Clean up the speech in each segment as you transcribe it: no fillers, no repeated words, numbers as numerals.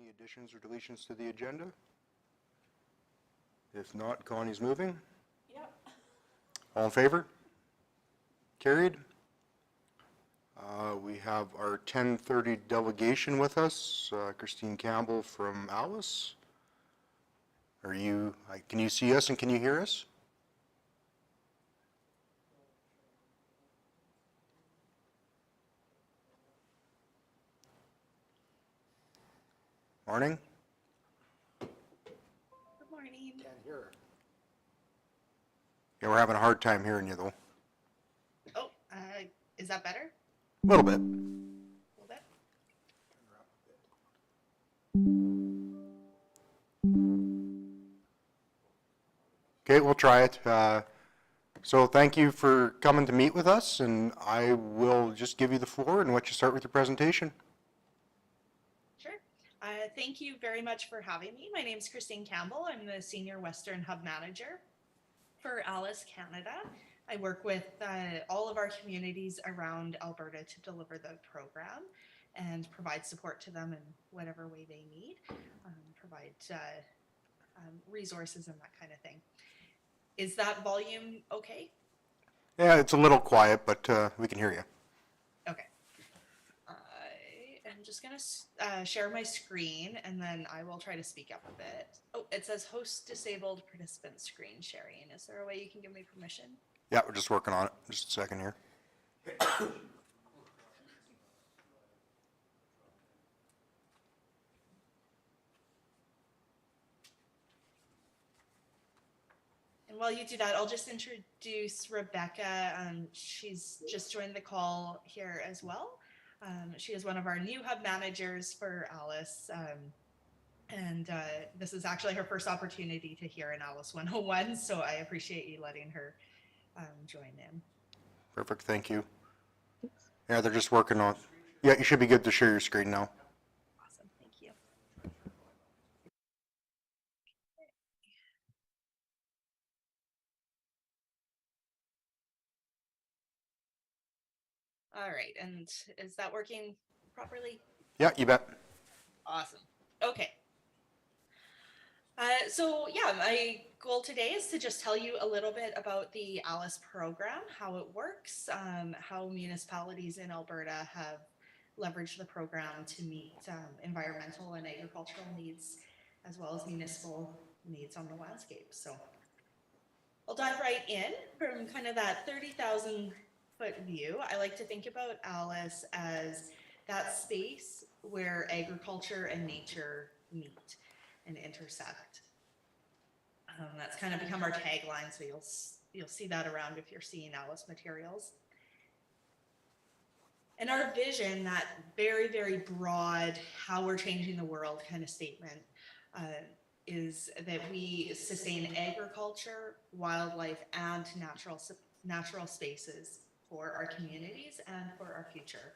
Any additions or deletions to the agenda? If not, Connie's moving. Yep. All in favor? Carried. We have our 10:30 delegation with us, Christine Campbell from Alice. Can you see us and can you hear us? Morning. Good morning. Can't hear her. Yeah, we're having a hard time hearing you though. Oh, is that better? A little bit. A little bit? Okay, we'll try it. So thank you for coming to meet with us, and I will just give you the floor and let you start with your presentation. Sure. Thank you very much for having me. My name is Christine Campbell. I'm the Senior Western Hub Manager for Alice Canada. I work with all of our communities around Alberta to deliver the program and provide support to them in whatever way they need, provide resources and that kind of thing. Is that volume okay? Yeah, it's a little quiet, but we can hear you. Okay. I am just going to share my screen and then I will try to speak up a bit. Oh, it says host disabled participant screen sharing. Is there a way you can give me permission? Yeah, we're just working on it. Just a second here. And while you do that, I'll just introduce Rebecca. She's just joined the call here as well. She is one of our new hub managers for Alice. And this is actually her first opportunity to hear an Alice 101, so I appreciate you letting her join in. Perfect, thank you. Yeah, they're just working on. Yeah, you should be good to share your screen now. Awesome, thank you. All right, and is that working properly? Yeah, you bet. Awesome. Okay. So yeah, my goal today is to just tell you a little bit about the Alice program, how it works, how municipalities in Alberta have leveraged the program to meet environmental and agricultural needs, as well as municipal needs on the landscape. So I'll dive right in from kind of that 30,000 foot view. I like to think about Alice as that space where agriculture and nature meet and intersect. That's kind of become our tagline, so you'll see that around if you're seeing Alice materials. And our vision, that very, very broad, how we're changing the world kind of statement, is that we sustain agriculture, wildlife, and natural spaces for our communities and for our future.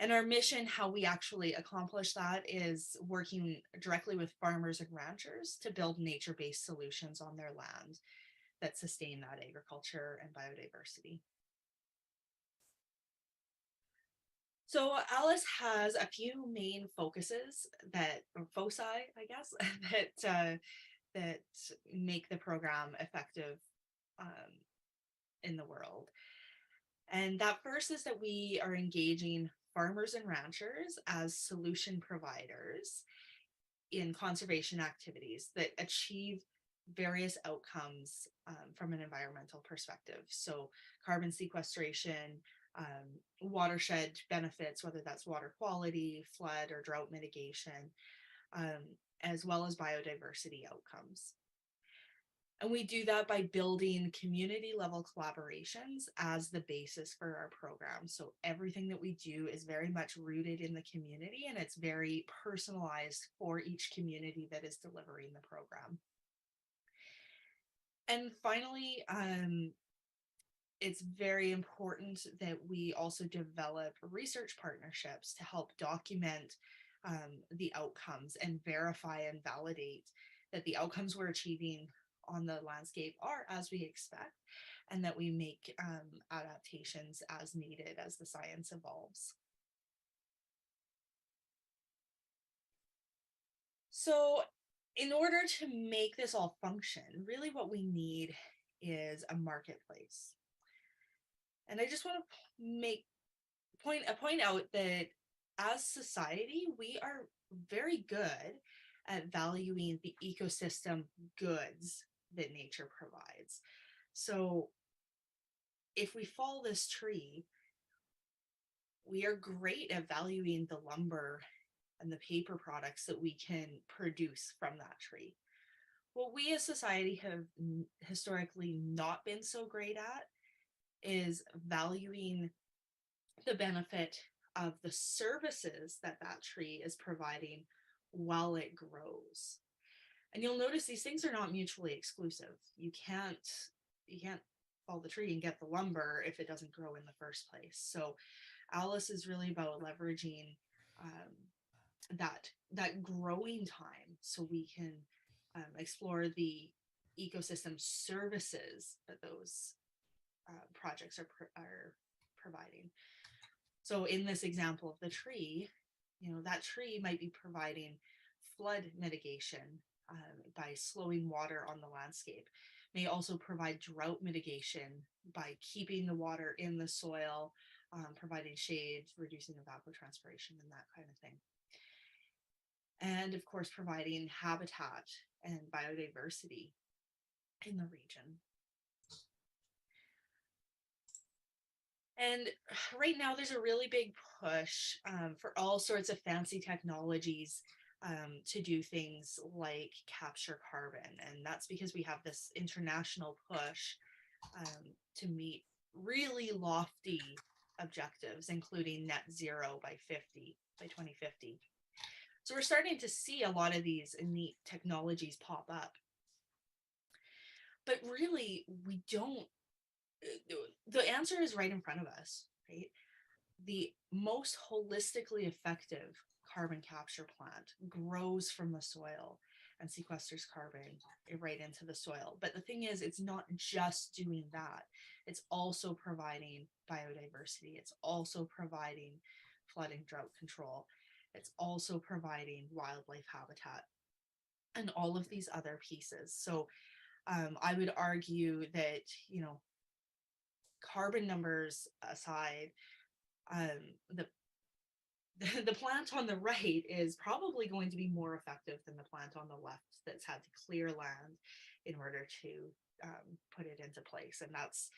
And our mission, how we actually accomplish that, is working directly with farmers and ranchers to build nature-based solutions on their land that sustain that agriculture and biodiversity. So Alice has a few main focuses or foci, I guess, that make the program effective in the world. And that first is that we are engaging farmers and ranchers as solution providers in conservation activities that achieve various outcomes from an environmental perspective. So carbon sequestration, watershed benefits, whether that's water quality, flood or drought mitigation, as well as biodiversity outcomes. And we do that by building community level collaborations as the basis for our program. So everything that we do is very much rooted in the community, and it's very personalized for each community that is delivering the program. And finally, it's very important that we also develop research partnerships to help document the outcomes and verify and validate that the outcomes we're achieving on the landscape are as we expect, and that we make adaptations as needed as the science evolves. So, in order to make this all function, really what we need is a marketplace. And I just want to make point out that as society, we are very good at valuing the ecosystem goods that nature provides. So, if we fall this tree, we are great at valuing the lumber and the paper products that we can produce from that tree. What we as society have historically not been so great at is valuing the benefit of the services that that tree is providing while it grows. And you'll notice these things are not mutually exclusive. You can't fall the tree and get the lumber if it doesn't grow in the first place. So Alice is really about leveraging that growing time so we can explore the ecosystem services that those projects are providing. So in this example of the tree, that tree might be providing flood mitigation by slowing water on the landscape. May also provide drought mitigation by keeping the water in the soil, providing shade, reducing evapotranspiration, and that kind of thing. And of course, providing habitat and biodiversity in the region. And right now, there's a really big push for all sorts of fancy technologies to do things like capture carbon. And that's because we have this international push to meet really lofty objectives, including net zero by 2050. So we're starting to see a lot of these neat technologies pop up. But really, we don't, the answer is right in front of us, right? The most holistically effective carbon capture plant grows from the soil and sequesters carbon right into the soil. But the thing is, it's not just doing that. It's also providing biodiversity. It's also providing flood and drought control. It's also providing wildlife habitat and all of these other pieces. So I would argue that, carbon numbers aside, the the plant on the right is probably going to be more effective than the plant on the left that's had to clear land in order to put it into place. And it's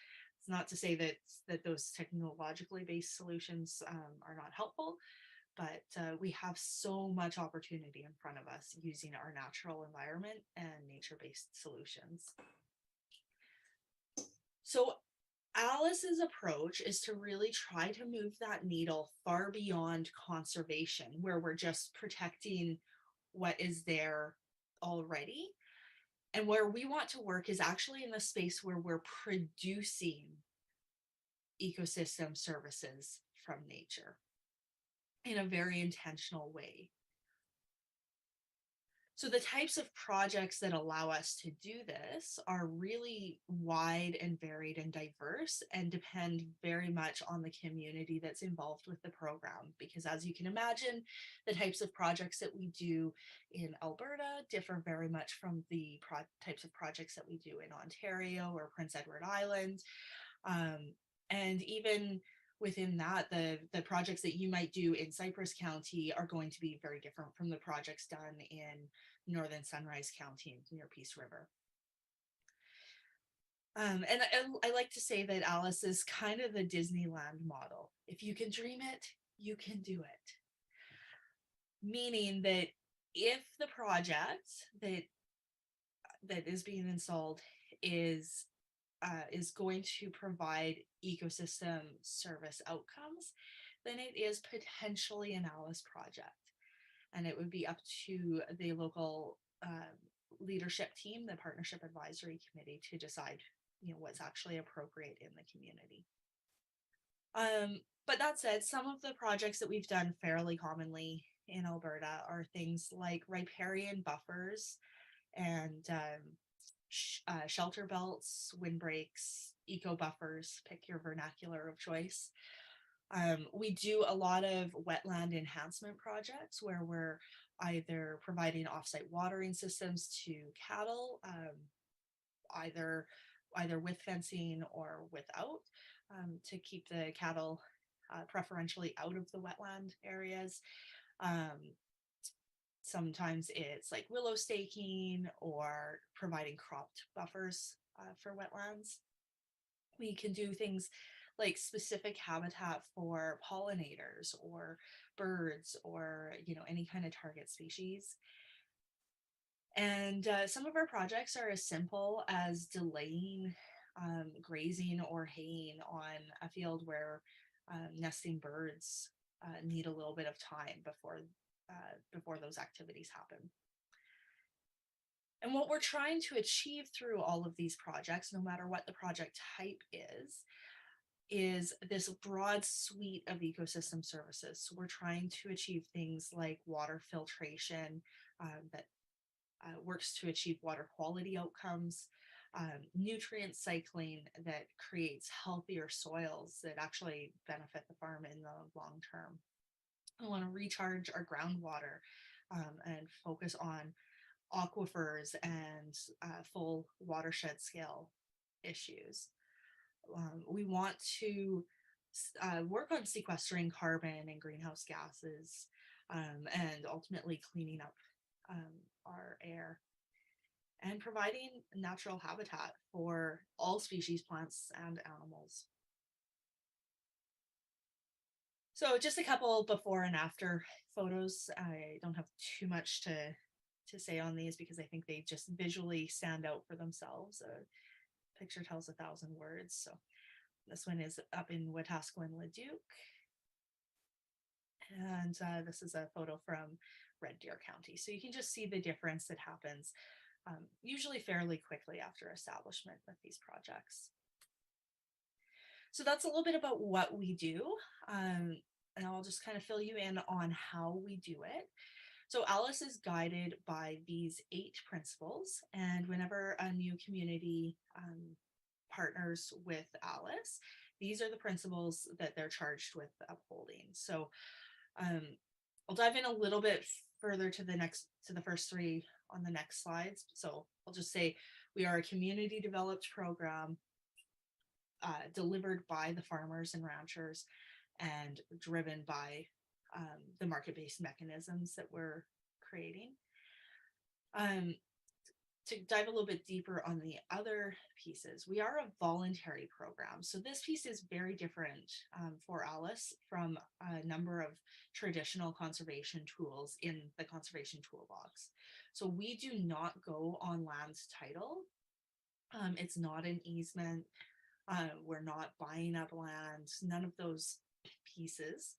not to say that those technologically based solutions are not helpful, but we have so much opportunity in front of us using our natural environment and nature-based solutions. So Alice's approach is to really try to move that needle far beyond conservation, where we're just protecting what is there already. And where we want to work is actually in the space where we're producing ecosystem services from nature in a very intentional way. So the types of projects that allow us to do this are really wide and varied and diverse and depend very much on the community that's involved with the program. Because as you can imagine, the types of projects that we do in Alberta differ very much from the types of projects that we do in Ontario or Prince Edward Island. And even within that, the projects that you might do in Cypress County are going to be very different from the projects done in Northern Sunrise County near Peace River. And I like to say that Alice is kind of the Disneyland model. If you can dream it, you can do it. Meaning that if the project that is being installed is going to provide ecosystem service outcomes, then it is potentially an Alice project. And it would be up to the local leadership team, the Partnership Advisory Committee, to decide, what's actually appropriate in the community. But that said, some of the projects that we've done fairly commonly in Alberta are things like riparian buffers and shelter belts, windbreaks, eco buffers, pick your vernacular of choice. We do a lot of wetland enhancement projects where we're either providing offsite watering systems to cattle, either with fencing or without, to keep the cattle preferentially out of the wetland areas. Um, Sometimes it's like willow staking or providing cropped buffers for wetlands. We can do things like specific habitat for pollinators or birds or any kind of target species. And some of our projects are as simple as delaying grazing or haying on a field where nesting birds need a little bit of time before those activities happen. And what we're trying to achieve through all of these projects, no matter what the project type is this broad suite of ecosystem services. So we're trying to achieve things like water filtration that works to achieve water quality outcomes, nutrient cycling that creates healthier soils that actually benefit the farm in the long term. I want to recharge our groundwater and focus on aquifers and full watershed scale issues. We want to work on sequestering carbon and greenhouse gases and ultimately cleaning up our air and providing natural habitat for all species, plants and animals. So just a couple before and after photos. I don't have too much to say on these because I think they just visually stand out for themselves. A picture tells 1,000 words. So this one is up in Wetaskiwin Leduc. And this is a photo from Red Deer County. So you can just see the difference that happens usually fairly quickly after establishment with these projects. So that's a little bit about what we do. And I'll just kind of fill you in on how we do it. So Alice is guided by these 8 principles, and whenever a new community partners with Alice, these are the principles that they're charged with upholding. So I'll dive in a little bit further to the first 3 on the next slides. So I'll just say we are a community developed program delivered by the farmers and ranchers and driven by the market-based mechanisms that we're creating. To dive a little bit deeper on the other pieces, we are a voluntary program. So this piece is very different for Alice from a number of traditional conservation tools in the conservation toolbox. So we do not go on land title. It's not an easement. We're not buying up land, none of those pieces.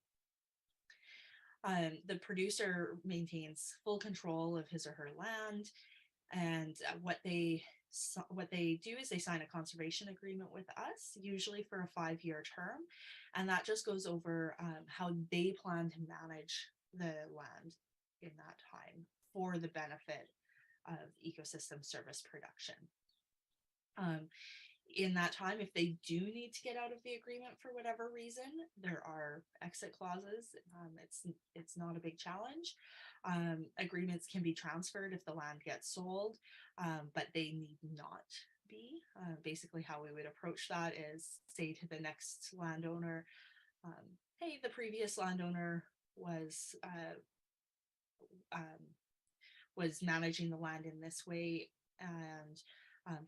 The producer maintains full control of his or her land, and what they do is they sign a conservation agreement with us, usually for a 5-year term, and that just goes over how they plan to manage the land in that time for the benefit of ecosystem service production. In that time, if they do need to get out of the agreement for whatever reason, there are exit clauses. It's not a big challenge. Agreements can be transferred if the land gets sold, but they need not be. Basically, how we would approach that is say to the next landowner, hey, the previous landowner was managing the land in this way and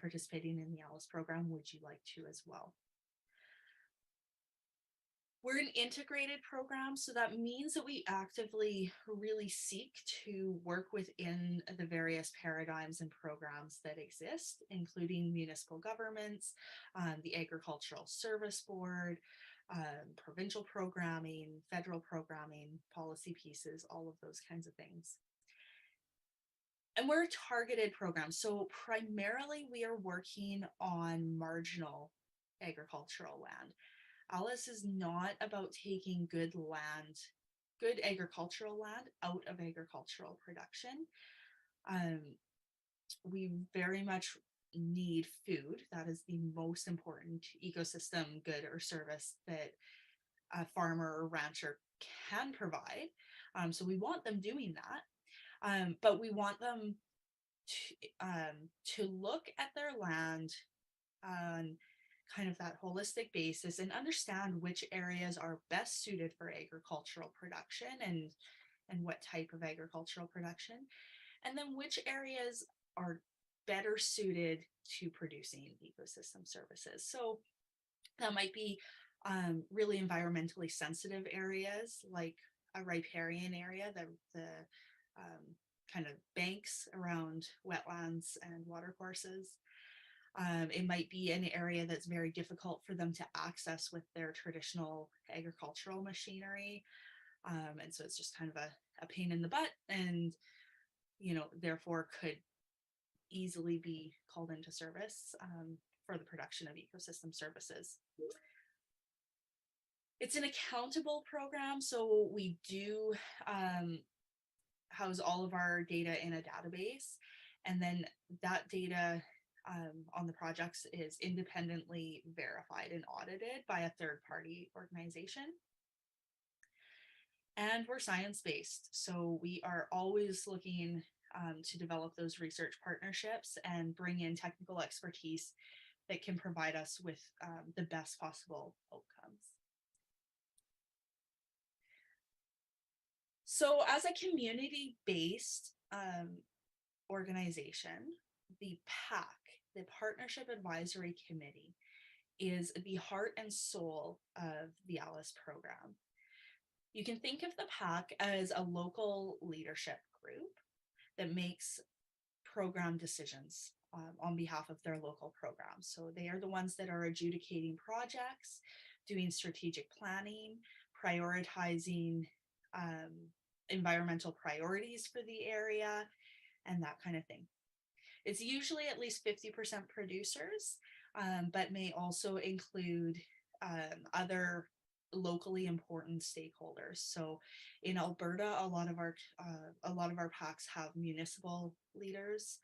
participating in the Alice program. Would you like to as well? We're an integrated program, so that means that we actively really seek to work within the various paradigms and programs that exist, including municipal governments, the Agricultural Service Board, provincial programming, federal programming, policy pieces, all of those kinds of things. And we're a targeted program. So primarily we are working on marginal agricultural land. Alice is not about taking good agricultural land out of agricultural production. We very much need food. That is the most important ecosystem good or service that a farmer or rancher can provide. So we want them doing that. But we want them to look at their land on kind of that holistic basis and understand which areas are best suited for agricultural production and what type of agricultural production, and then which areas are better suited to producing ecosystem services. So that might be really environmentally sensitive areas like a riparian area, the kind of banks around wetlands and watercourses. It might be an area that's very difficult for them to access with their traditional agricultural machinery. And so it's just kind of a pain in the butt, and therefore could easily be called into service for the production of ecosystem services. It's an accountable program, so we do house all of our data in a database, and then that data on the projects is independently verified and audited by a third-party organization. And we're science-based, so we are always looking to develop those research partnerships and bring in technical expertise that can provide us with the best possible outcomes. So as a community-based organization, the PAC, the Partnership Advisory Committee, is the heart and soul of the ALICE program. You can think of the PAC as a local leadership group that makes program decisions on behalf of their local programs. So they are the ones that are adjudicating projects, doing strategic planning, prioritizing environmental priorities for the area, and that kind of thing. It's usually at least 50% producers, but may also include other locally important stakeholders. So in Alberta, a lot of our PACs have municipal leaders,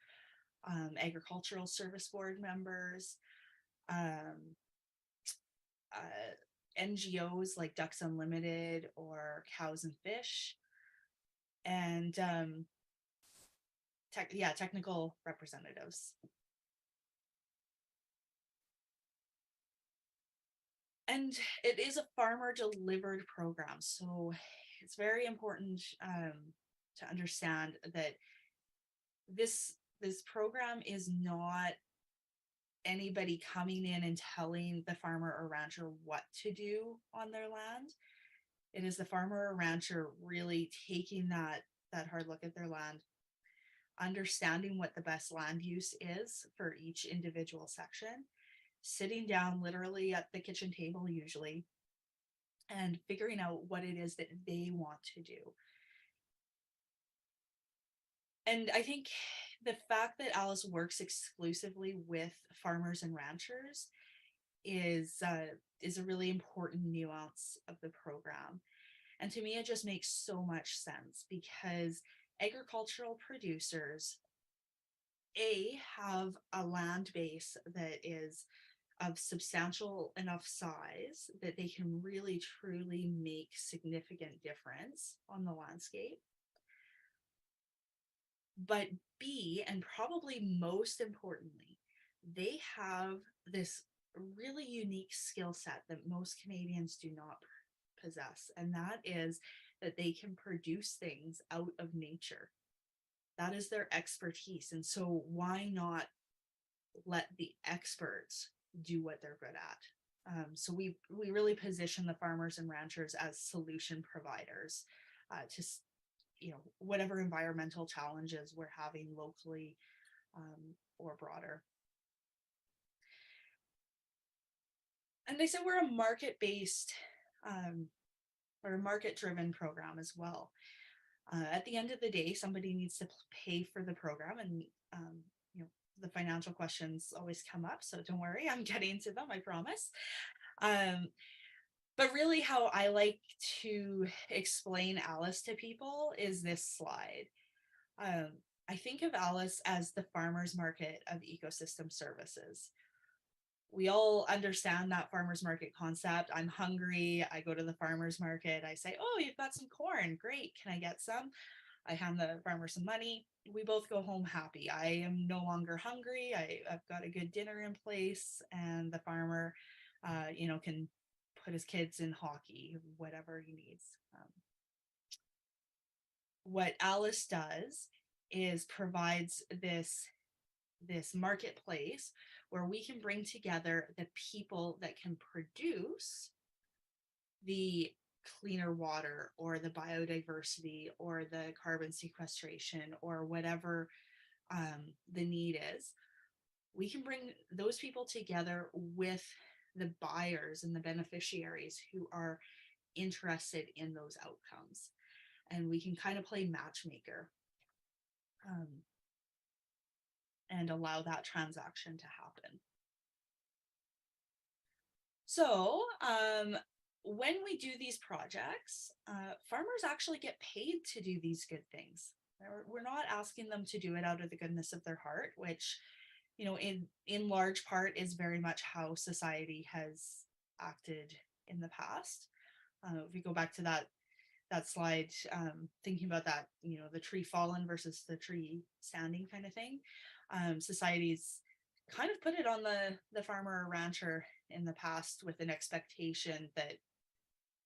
agricultural service board members, NGOs like Ducks Unlimited or Cows and Fish, and technical representatives. And it is a farmer delivered program, so it's very important to understand that this program is not anybody coming in and telling the farmer or rancher what to do on their land. It is the farmer or rancher really taking that hard look at their land, understanding what the best land use is for each individual section, sitting down literally at the kitchen table usually, and figuring out what it is that they want to do. And I think the fact that ALICE works exclusively with farmers and ranchers is a really important nuance of the program. And to me, it just makes so much sense because agricultural producers, have a land base that is of substantial enough size that they can really truly make significant difference on the landscape. But B, and probably most importantly, they have this really unique skill set that most Canadians do not possess, and that is that they can produce things out of nature. That is their expertise, and so why not let the experts do what they're good at? So we really position the farmers and ranchers as solution providers to whatever environmental challenges we're having locally or broader. And they said we're a market-based or a market-driven program as well. At the end of the day, somebody needs to pay for the program, and the financial questions always come up, so don't worry, I'm getting to them, I promise. But really how I like to explain ALICE to people is this slide. I think of ALICE as the farmer's market of ecosystem services. We all understand that farmer's market concept. I'm hungry, I go to the farmer's market, I say, oh, you've got some corn, great, can I get some? I hand the farmer some money. We both go home happy. I am no longer hungry. I've got a good dinner in place, and the farmer, can put his kids in hockey, whatever he needs. What Alice does is provides this marketplace where we can bring together the people that can produce the cleaner water or the biodiversity or the carbon sequestration or whatever the need is. We can bring those people together with the buyers and the beneficiaries who are interested in those outcomes. And we can kind of play matchmaker um, and allow that transaction to happen. So when we do these projects, farmers actually get paid to do these good things. We're not asking them to do it out of the goodness of their heart, which, in large part is very much how society has acted in the past. If we go back to that slide, thinking about that, the tree fallen versus the tree standing kind of thing, society's kind of put it on the farmer or rancher in the past with an expectation that,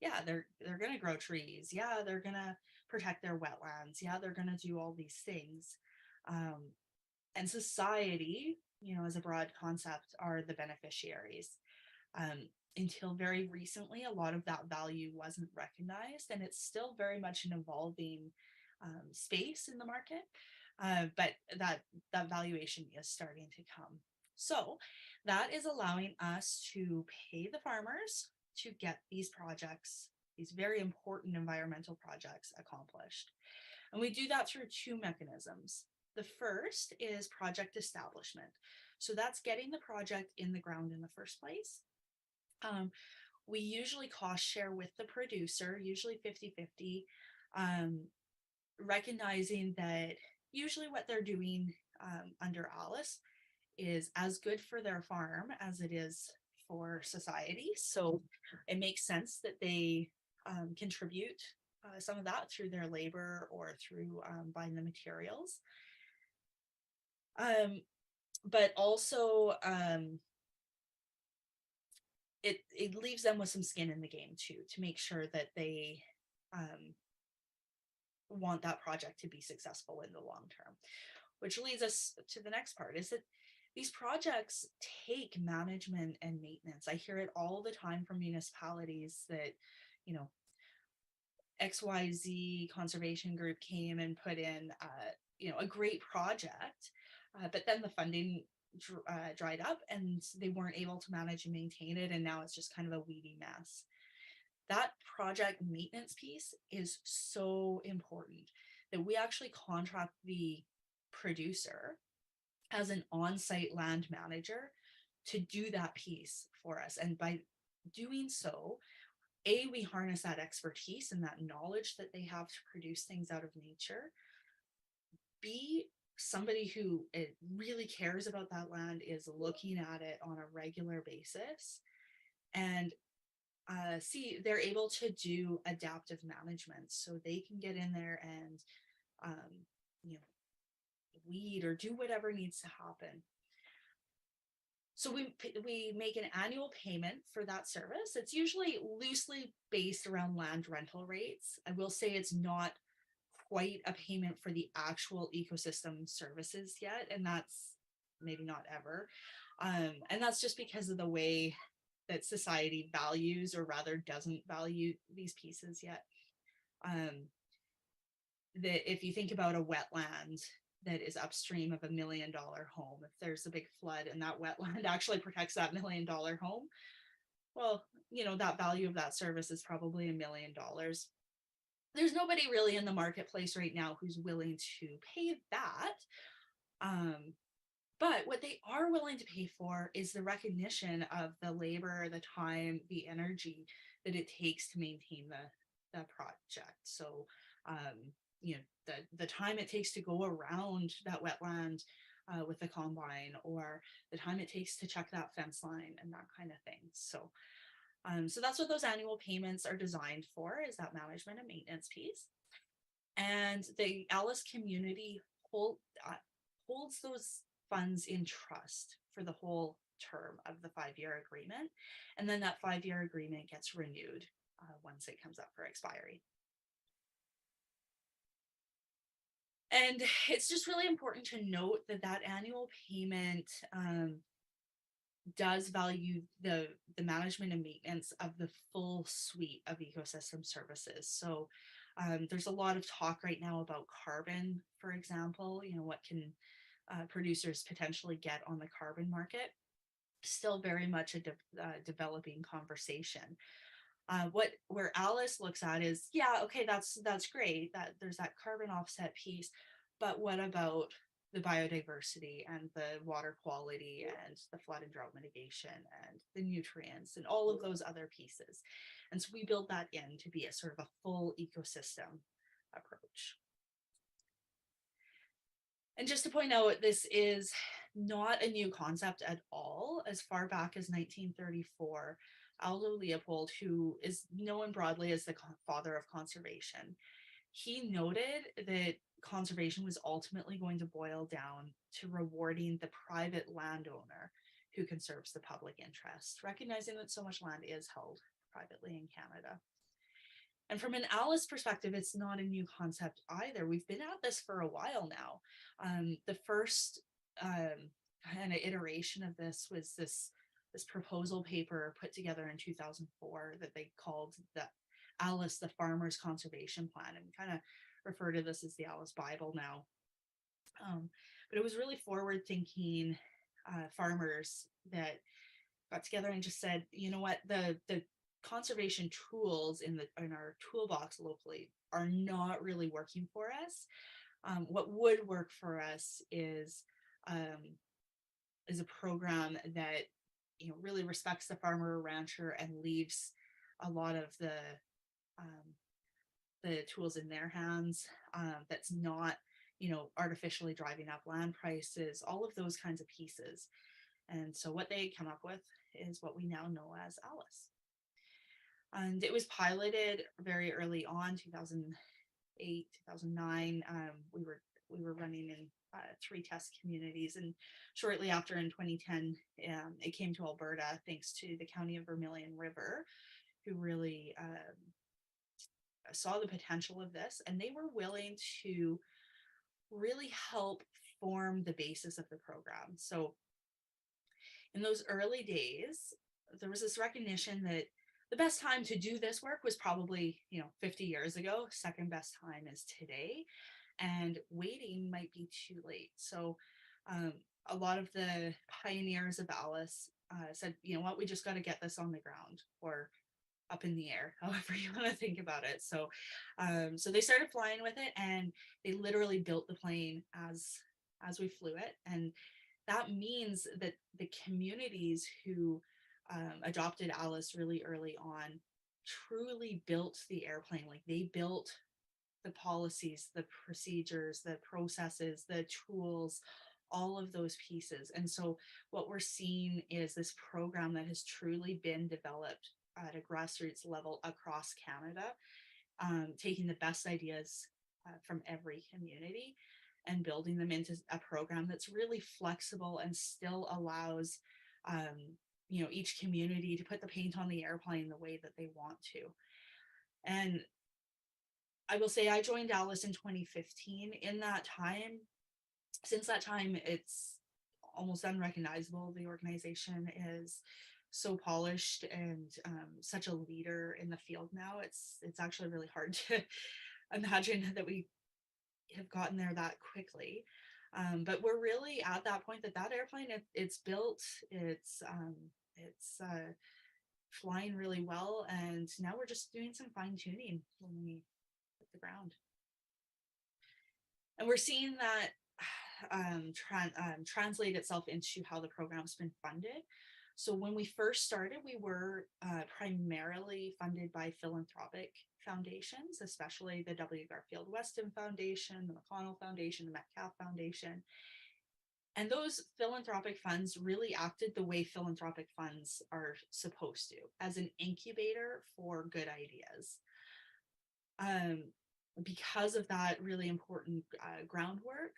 yeah, they're going to grow trees, yeah, they're going to protect their wetlands, yeah, they're going to do all these things. And society, as a broad concept, are the beneficiaries. Until very recently, a lot of that value wasn't recognized, and it's still very much an evolving space in the market. But that valuation is starting to come. So that is allowing us to pay the farmers to get these projects, these very important environmental projects, accomplished. And we do that through two mechanisms. The first is project establishment. So that's getting the project in the ground in the first place. We usually cost share with the producer, usually 50-50, recognizing that usually what they're doing under Alice is as good for their farm as it is for society. So it makes sense that they contribute some of that through their labor or through buying the materials. But also it leaves them with some skin in the game too, to make sure that they want that project to be successful in the long term. Which leads us to the next part, is that these projects take management and maintenance. I hear it all the time from municipalities that, XYZ conservation group came and put in, a great project, but then the funding dried up and they weren't able to manage and maintain it. And now it's just kind of a weedy mess. That project maintenance piece is so important that we actually contract the producer as an on-site land manager to do that piece for us. And by doing so, we harness that expertise and that knowledge that they have to produce things out of nature. B, somebody who really cares about that land is looking at it on a regular basis. And C, they're able to do adaptive management, so they can get in there and weed or do whatever needs to happen. So we make an annual payment for that service. It's usually loosely based around land rental rates. I will say it's not quite a payment for the actual ecosystem services yet, and that's maybe not ever. And that's just because of the way that society values, or rather doesn't value, these pieces yet. That if you think about a wetland that is upstream of $1 million home, if there's a big flood and that wetland actually protects that $1 million home, well, that value of that service is probably $1 million. There's nobody really in the marketplace right now who's willing to pay that. But what they are willing to pay for is the recognition of the labor, the time, the energy that it takes to maintain the project. So, the time it takes to go around that wetland with the combine, or the time it takes to check that fence line and that kind of thing. So, so that's what those annual payments are designed for, is that management and maintenance piece. And the Alice community uh, holds those funds in trust for the whole term of the 5-year agreement. And then that 5-year agreement gets renewed once it comes up for expiry. And it's just really important to note that that annual payment does value the management and maintenance of the full suite of ecosystem services. So there's a lot of talk right now about carbon, for example. What can producers potentially get on the carbon market? Still very much a developing conversation. Where Alice looks at is, yeah, okay, that's great that there's that carbon offset piece, but what about the biodiversity and the water quality and the flood and drought mitigation and the nutrients and all of those other pieces? And so we build that in to be a sort of a full ecosystem approach. And just to point out, this is not a new concept at all. As far back as 1934, Aldo Leopold, who is known broadly as the father of conservation, he noted that conservation was ultimately going to boil down to rewarding the private landowner who conserves the public interest, recognizing that so much land is held privately in Canada. And from an Alice perspective, it's not a new concept either. We've been at this for a while now. The first kind of iteration of this was this proposal paper put together in 2004 that they called the Alice, the Farmers Conservation Plan, and kind of refer to this as the Alice Bible now. But it was really forward-thinking farmers that got together and just said, you know what, the conservation tools in our toolbox locally are not really working for us. What would work for us is a program that really respects the farmer or rancher and leaves a lot of the tools in their hands. That's not artificially driving up land prices, all of those kinds of pieces. And so what they come up with is what we now know as Alice. And it was piloted very early on, 2008, 2009. We were running in 3 test communities, and shortly after, in 2010, it came to Alberta thanks to the County of Vermilion River, who really saw the potential of this, and they were willing to really help form the basis of the program. So in those early days, there was this recognition that the best time to do this work was probably 50 years ago. Second best time is today, and waiting might be too late. So a lot of the pioneers of Alice said, you know what, we just got to get this on the ground, or up in the air, however you want to think about it. So so they started flying with it, and they literally built the plane as we flew it. And that means that the communities who adopted Alice really early on truly built the airplane. Like, they built the policies, the procedures, the processes, the tools, all of those pieces. And so what we're seeing is this program that has truly been developed at a grassroots level across Canada, taking the best ideas from every community and building them into a program that's really flexible and still allows each community to put the paint on the airplane the way that they want to. And I will say I joined Alice in 2015. In that time, since that time, it's almost unrecognizable. The organization is so polished and such a leader in the field now. It's actually really hard to imagine that we have gotten there that quickly. But we're really at that point that airplane, it's built, it's flying really well, and now we're just doing some fine tuning when we hit the ground. And we're seeing that translate itself into how the program's been funded. So when we first started, we were primarily funded by philanthropic foundations, especially the W. Garfield Weston Foundation, the McConnell Foundation, the Metcalf Foundation. And those philanthropic funds really acted the way philanthropic funds are supposed to, as an incubator for good ideas. because of that really important groundwork,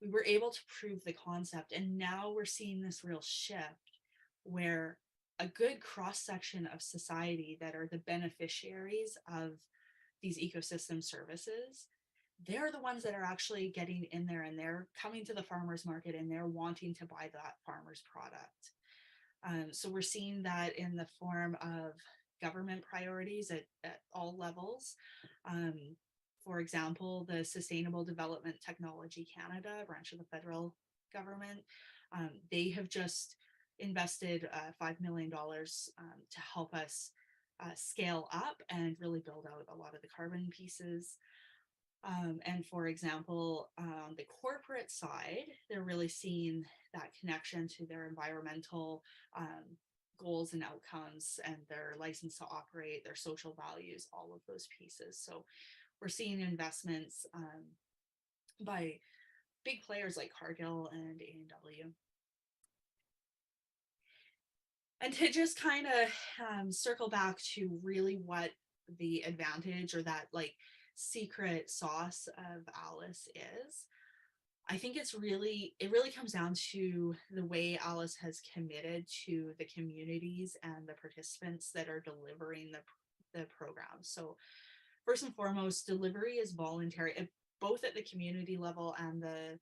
we were able to prove the concept. And now we're seeing this real shift where a good cross section of society that are the beneficiaries of these ecosystem services, they're the ones that are actually getting in there, and they're coming to the farmers market and they're wanting to buy that farmer's product. So we're seeing that in the form of government priorities at all levels. Um, for example, the Sustainable Development Technology Canada, a branch of the federal government, they have just invested $5 million to help us scale up and really build out a lot of the carbon pieces. And for example, on the corporate side, they're really seeing that connection to their environmental goals and outcomes and their license to operate, their social values, all of those pieces. So we're seeing investments by big players like Cargill and A&W. And to just kind of circle back to really what the advantage or that like secret sauce of Alice is, I think it really comes down to the way Alice has committed to the communities and the participants that are delivering the program. So first and foremost, delivery is voluntary, both at the community level and the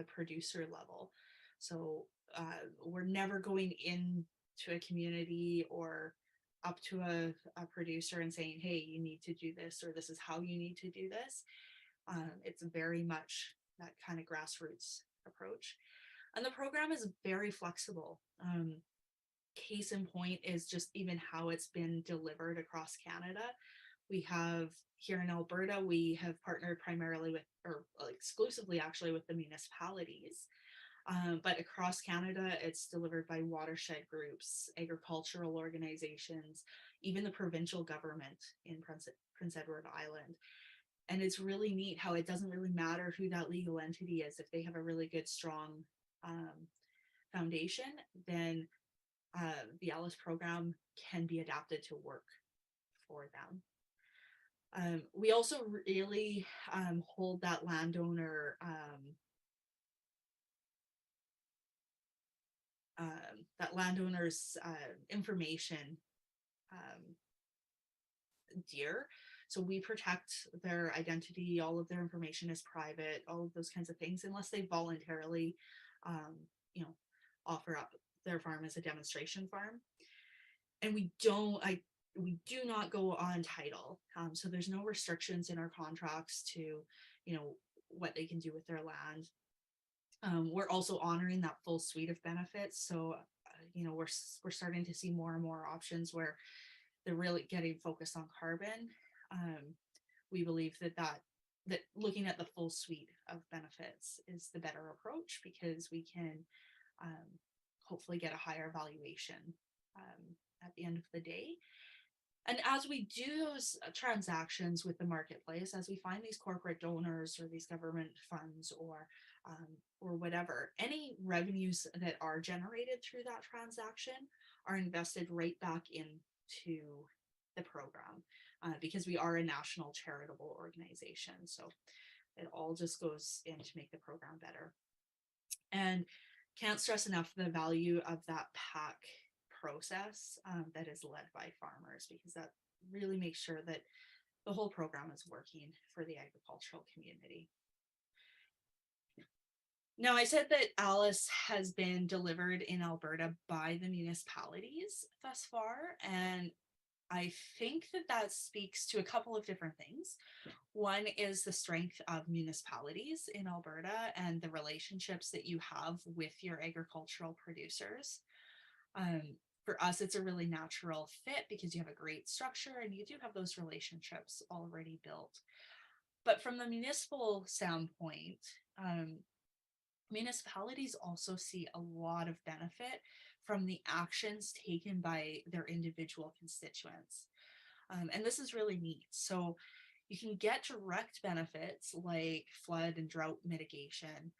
producer level. So we're never going into a community or up to a producer and saying, hey, you need to do this, or this is how you need to do this. It's very much that kind of grassroots approach. And the program is very flexible. Case in point is just even how it's been delivered across Canada. We have here in Alberta, we have partnered primarily with, or exclusively actually, with the municipalities. But across Canada, it's delivered by watershed groups, agricultural organizations, even the provincial government in Prince Edward Island. And it's really neat how it doesn't really matter who that legal entity is. If they have a really good, strong foundation, then the Alice program can be adapted to work for them. We also really hold that landowner information dear. So we protect their identity, all of their information is private, all of those kinds of things, unless they voluntarily, you know, offer up their farm as a demonstration farm. And we do not go on title. So there's no restrictions in our contracts to, you know, what they can do with their land. We're also honoring that full suite of benefits. So, you know, we're starting to see more and more options where they're really getting focused on carbon. We believe that looking at the full suite of benefits is the better approach, because we can hopefully get a higher valuation at the end of the day. And as we do those transactions with the marketplace, as we find these corporate donors or these government funds or whatever, any revenues that are generated through that transaction are invested right back into the program, because we are a national charitable organization. So it all just goes in to make the program better. And can't stress enough the value of that PAC process that is led by farmers, because that really makes sure that the whole program is working for the agricultural community. Now, I said that Alice has been delivered in Alberta by the municipalities thus far, and I think that speaks to a couple of different things. One is the strength of municipalities in Alberta and the relationships that you have with your agricultural producers. For us, it's a really natural fit because you have a great structure and you do have those relationships already built. But from the municipal standpoint, municipalities also see a lot of benefit from the actions taken by their individual constituents. And this is really neat. So you can get direct benefits like flood and drought mitigation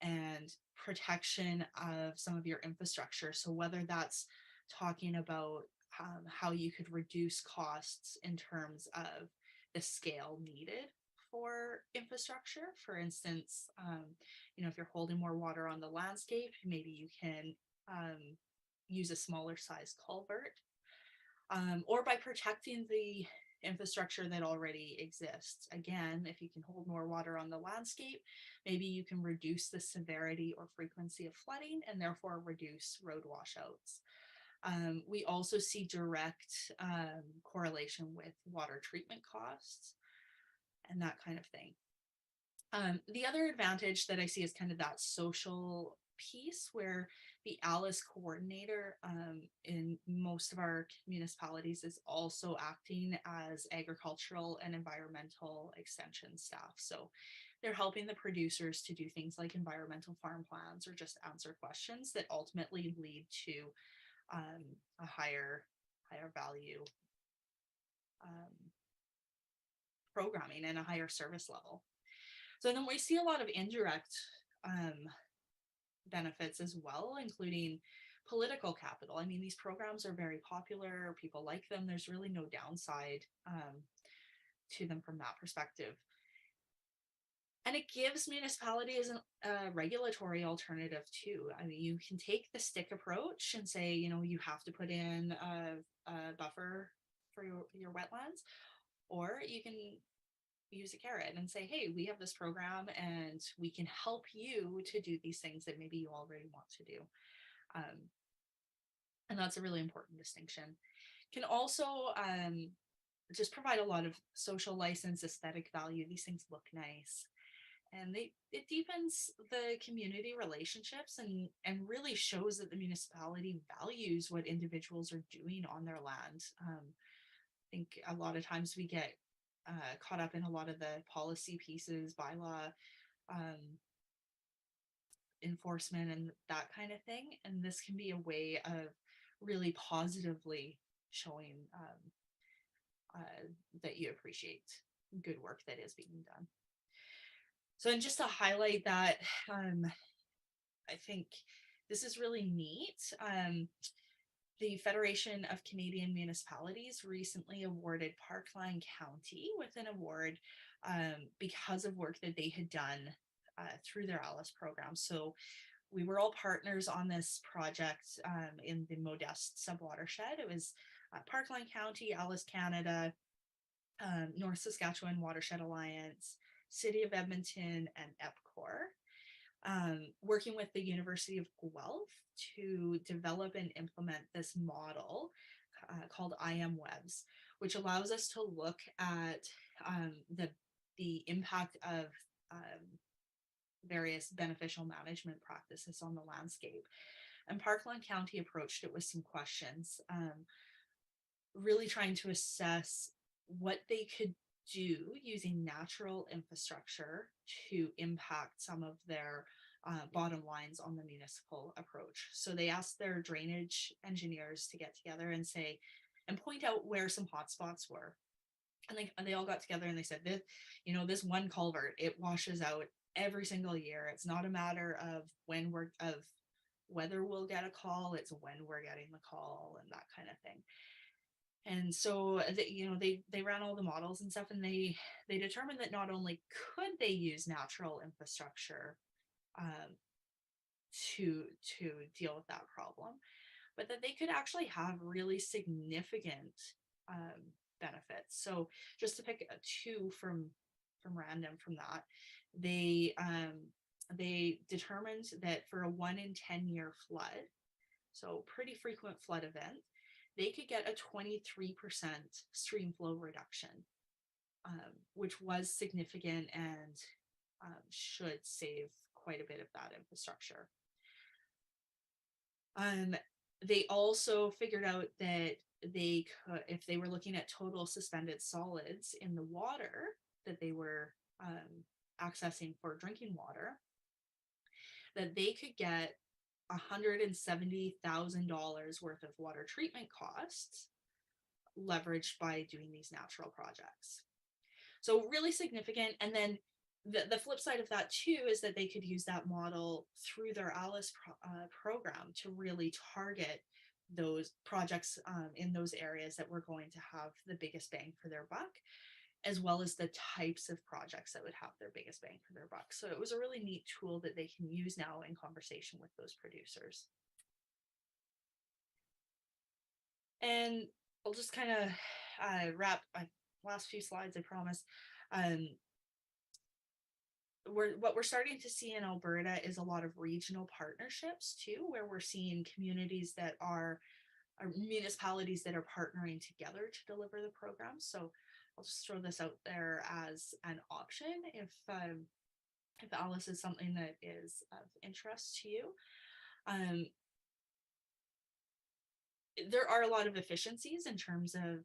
and protection of some of your infrastructure. So whether that's talking about how you could reduce costs in terms of the scale needed for infrastructure. For instance, if you're holding more water on the landscape, maybe you can use a smaller size culvert, or by protecting the infrastructure that already exists. Again, if you can hold more water on the landscape, maybe you can reduce the severity or frequency of flooding and therefore reduce road washouts. We also see direct correlation with water treatment costs and that kind of thing. The other advantage that I see is kind of that social piece where the ALICE coordinator in most of our municipalities is also acting as agricultural and environmental extension staff. So they're helping the producers to do things like environmental farm plans or just answer questions that ultimately lead to a higher value programming and a higher service level. So then we see a lot of indirect benefits as well, including political capital. I mean, these programs are very popular, people like them, there's really no downside to them from that perspective. And it gives municipalities a regulatory alternative too. I mean, you can take the stick approach and say, you have to put in a buffer for your wetlands, or you can use a carrot and say, hey, we have this program and we can help you to do these things that maybe you already want to do. And that's a really important distinction. Can also just provide a lot of social license, aesthetic value. These things look nice. And it deepens the community relationships and really shows that the municipality values what individuals are doing on their land. I think a lot of times we get caught up in a lot of the policy pieces, bylaw enforcement and that kind of thing. And this can be a way of really positively showing that you appreciate good work that is being done. So, and just to highlight that, I think this is really neat. The Federation of Canadian Municipalities recently awarded Parkland County with an award because of work that they had done through their ALICE program. So we were all partners on this project in the Modeste subwatershed. It was Parkland County, ALICE Canada, North Saskatchewan Watershed Alliance, City of Edmonton, and EPCOR, working with the University of Guelph to develop and implement this model called IMWebs, which allows us to look at the impact of various beneficial management practices on the landscape. And Parkland County approached it with some questions, really trying to assess what they could do using natural infrastructure to impact some of their bottom lines on the municipal approach. So they asked their drainage engineers to get together and say, and point out where some hotspots were. And they all got together and they said, this one culvert, it washes out every single year. It's not a matter of whether we'll get a call, it's when we're getting the call and that kind of thing. And so they ran all the models and stuff, and they determined that not only could they use natural infrastructure to deal with that problem, but that they could actually have really significant benefits. So just to pick two from random from that, they determined that for a 1 in 10 year flood, so pretty frequent flood event, they could get a 23% stream flow reduction, which was significant and should save quite a bit of that infrastructure. They also figured out that they could, if they were looking at total suspended solids in the water that they were accessing for drinking water, that they could get $170,000 worth of water treatment costs leveraged by doing these natural projects. So really significant. And then the flip side of that too is that they could use that model through their ALICE program to really target those projects in those areas that were going to have the biggest bang for their buck. as well as the types of projects that would have their biggest bang for their buck. So it was a really neat tool that they can use now in conversation with those producers. And I'll just kind of wrap my last few slides, I promise. Um, what we're starting to see in Alberta is a lot of regional partnerships too, where we're seeing communities that are municipalities that are partnering together to deliver the program. So I'll just throw this out there as an option if Alice is something that is of interest to you. There are a lot of efficiencies in terms of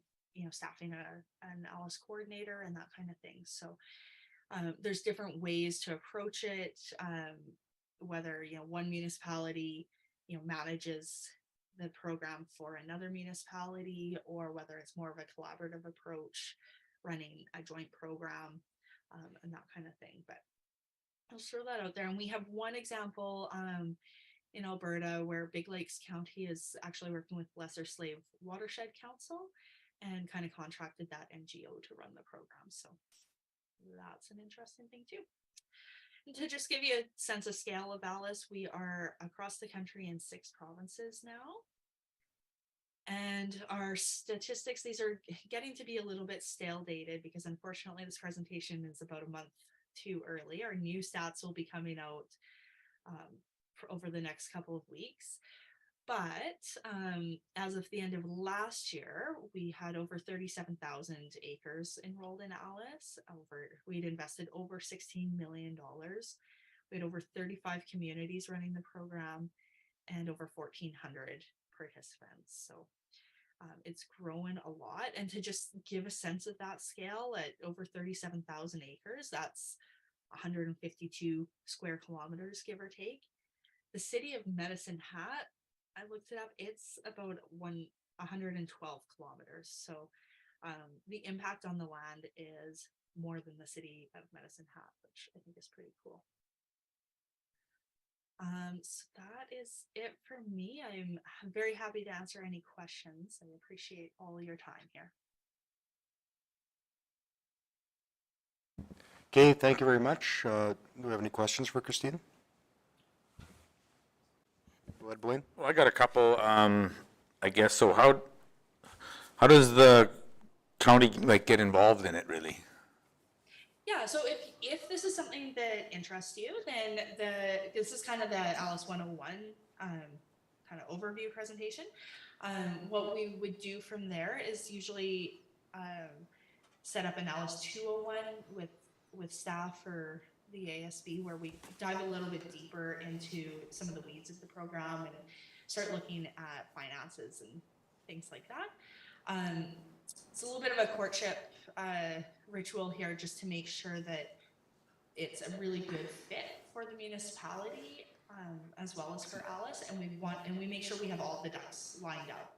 staffing an Alice coordinator and that kind of thing. So there's different ways to approach it. Whether one municipality manages the program for another municipality, or whether it's more of a collaborative approach, running a joint program and that kind of thing. But I'll throw that out there. And we have one example in Alberta where Big Lakes County is actually working with Lesser Slave Watershed Council and kind of contracted that NGO to run the program. So that's an interesting thing too. And to just give you a sense of scale of Alice, we are across the country in 6 provinces now. And our statistics, these are getting to be a little bit stale dated because unfortunately this presentation is about a month too early. Our new stats will be coming out over the next couple of weeks. But as of the end of last year, we had over 37,000 acres enrolled in Alice. We'd invested over $16 million. We had over 35 communities running the program and over 1,400 participants. So it's grown a lot. And to just give a sense of that scale, at over 37,000 acres, that's 152 square kilometers, give or take. The city of Medicine Hat, I looked it up, it's about 112 kilometers. So the impact on the land is more than the city of Medicine Hat, which I think is pretty cool. So that is it for me. I'm very happy to answer any questions. I appreciate all your time here. Okay, thank you very much. Do we have any questions for Christina? Go ahead, Blaine. Well, I got a couple, I guess. So how does the county get involved in it really? Yeah, so if this is something that interests you, then this is kind of the Alice 101 kind of overview presentation. What we would do from there is usually set up an Alice 201 with staff or the ASB, where we dive a little bit deeper into some of the weeds of the program and start looking at finances and things like that. It's a little bit of a courtship ritual here, just to make sure that it's a really good fit for the municipality as well as for Alice, and we make sure we have all the ducks lined up.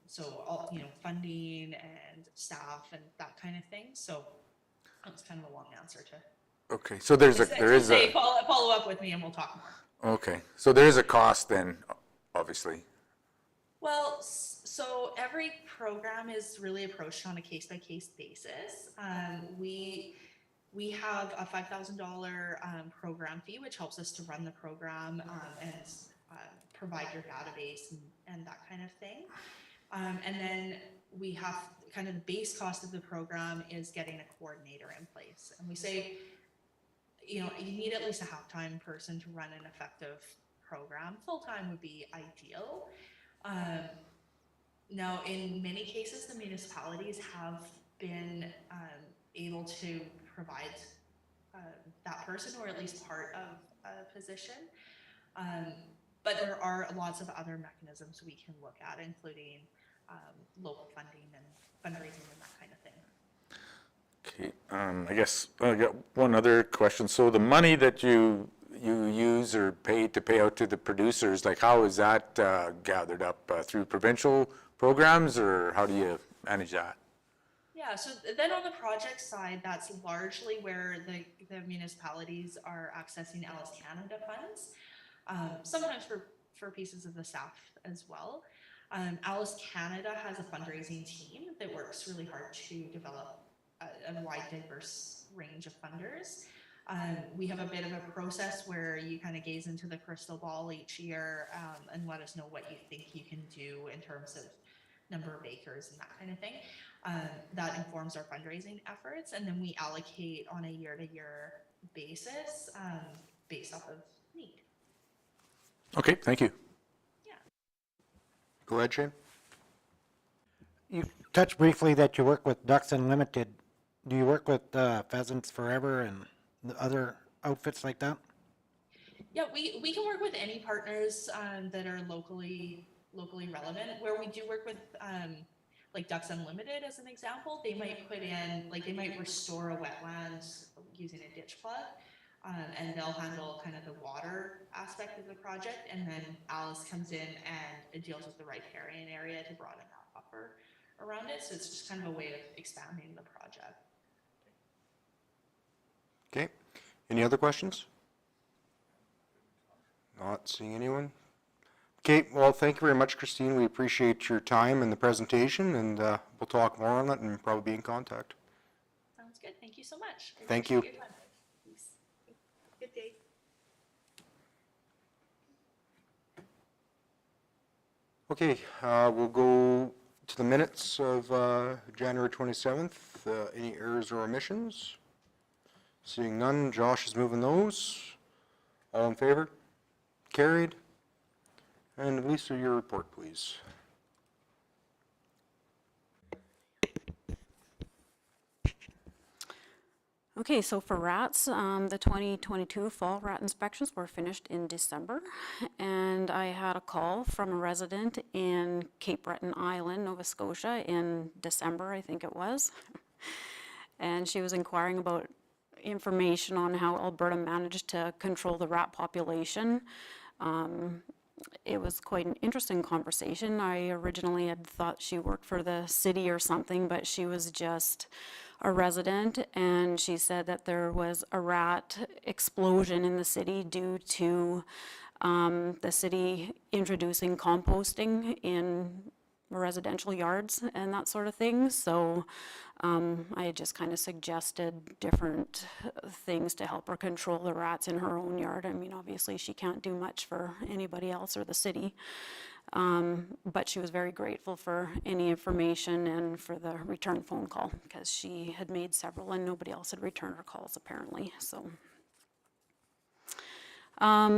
So all funding and staff and that kind of thing. So that's kind of a long answer to. Okay, so there is a follow up with me and we'll talk more. okay, so there is a cost then, obviously. Well, so every program is really approached on a case-by-case basis. We have a $5,000 program fee, which helps us to run the program and provide your database and that kind of thing. And then we have kind of the base cost of the program is getting a coordinator in place. And we say, you need at least a half-time person to run an effective program. Full-time would be ideal. Now, in many cases, the municipalities have been able to provide that person, or at least part of a position. But there are lots of other mechanisms we can look at, including local funding and fundraising and that kind of thing. Okay, I guess I got one other question. So the money that you use or pay out to the producers, how is that gathered up through provincial programs, or how do you manage that? Yeah, so then on the project side, that's largely where the municipalities are accessing Alice Canada funds, sometimes for pieces of the staff as well. Alice Canada has a fundraising team that works really hard to develop a wide, diverse range of funders. We have a bit of a process where you kind of gaze into the crystal ball each year and let us know what you think you can do in terms of number of acres and that kind of thing. That informs our fundraising efforts, and then we allocate on a year-to-year basis based off of need. Okay, thank you. Yeah. Go ahead, Shane. You touched briefly that you work with Ducks Unlimited. Do you work with Pheasants Forever and the other outfits like that? Yeah, we can work with any partners that are locally relevant. Where we do work with like Ducks Unlimited as an example, they might put in, like they might restore a wetland using a ditch plug, and they'll handle kind of the water aspect of the project, and then Alice comes in and deals with the riparian area to broaden that buffer around it. So it's just kind of a way of expanding the project. Okay. Any other questions? Not seeing anyone. Okay, well, thank you very much, Christine. We appreciate your time and the presentation, and we'll talk more on it and probably be in contact. Sounds good. Thank you so much. I Thank appreciate you. your time. Thanks. Good day. Okay, we'll go to the minutes of January 27th. Any errors or omissions? Seeing none, Josh is moving those. All in favor? Carried. And Lisa, your report, please. Okay, so for rats, the 2022 fall rat inspections were finished in December, and I had a call from a resident in Cape Breton Island, Nova Scotia, in December, I think it was. And she was inquiring about information on how Alberta managed to control the rat population. It was quite an interesting conversation. I originally had thought she worked for the city or something, but she was just a resident, and she said that there was a rat explosion in the city due to the city introducing composting in residential yards and that sort of thing. So I had just kind of suggested different things to help her control the rats in her own yard. I mean, obviously she can't do much for anybody else or the city. But she was very grateful for any information and for the return phone call, because she had made several and nobody else had returned her calls apparently. So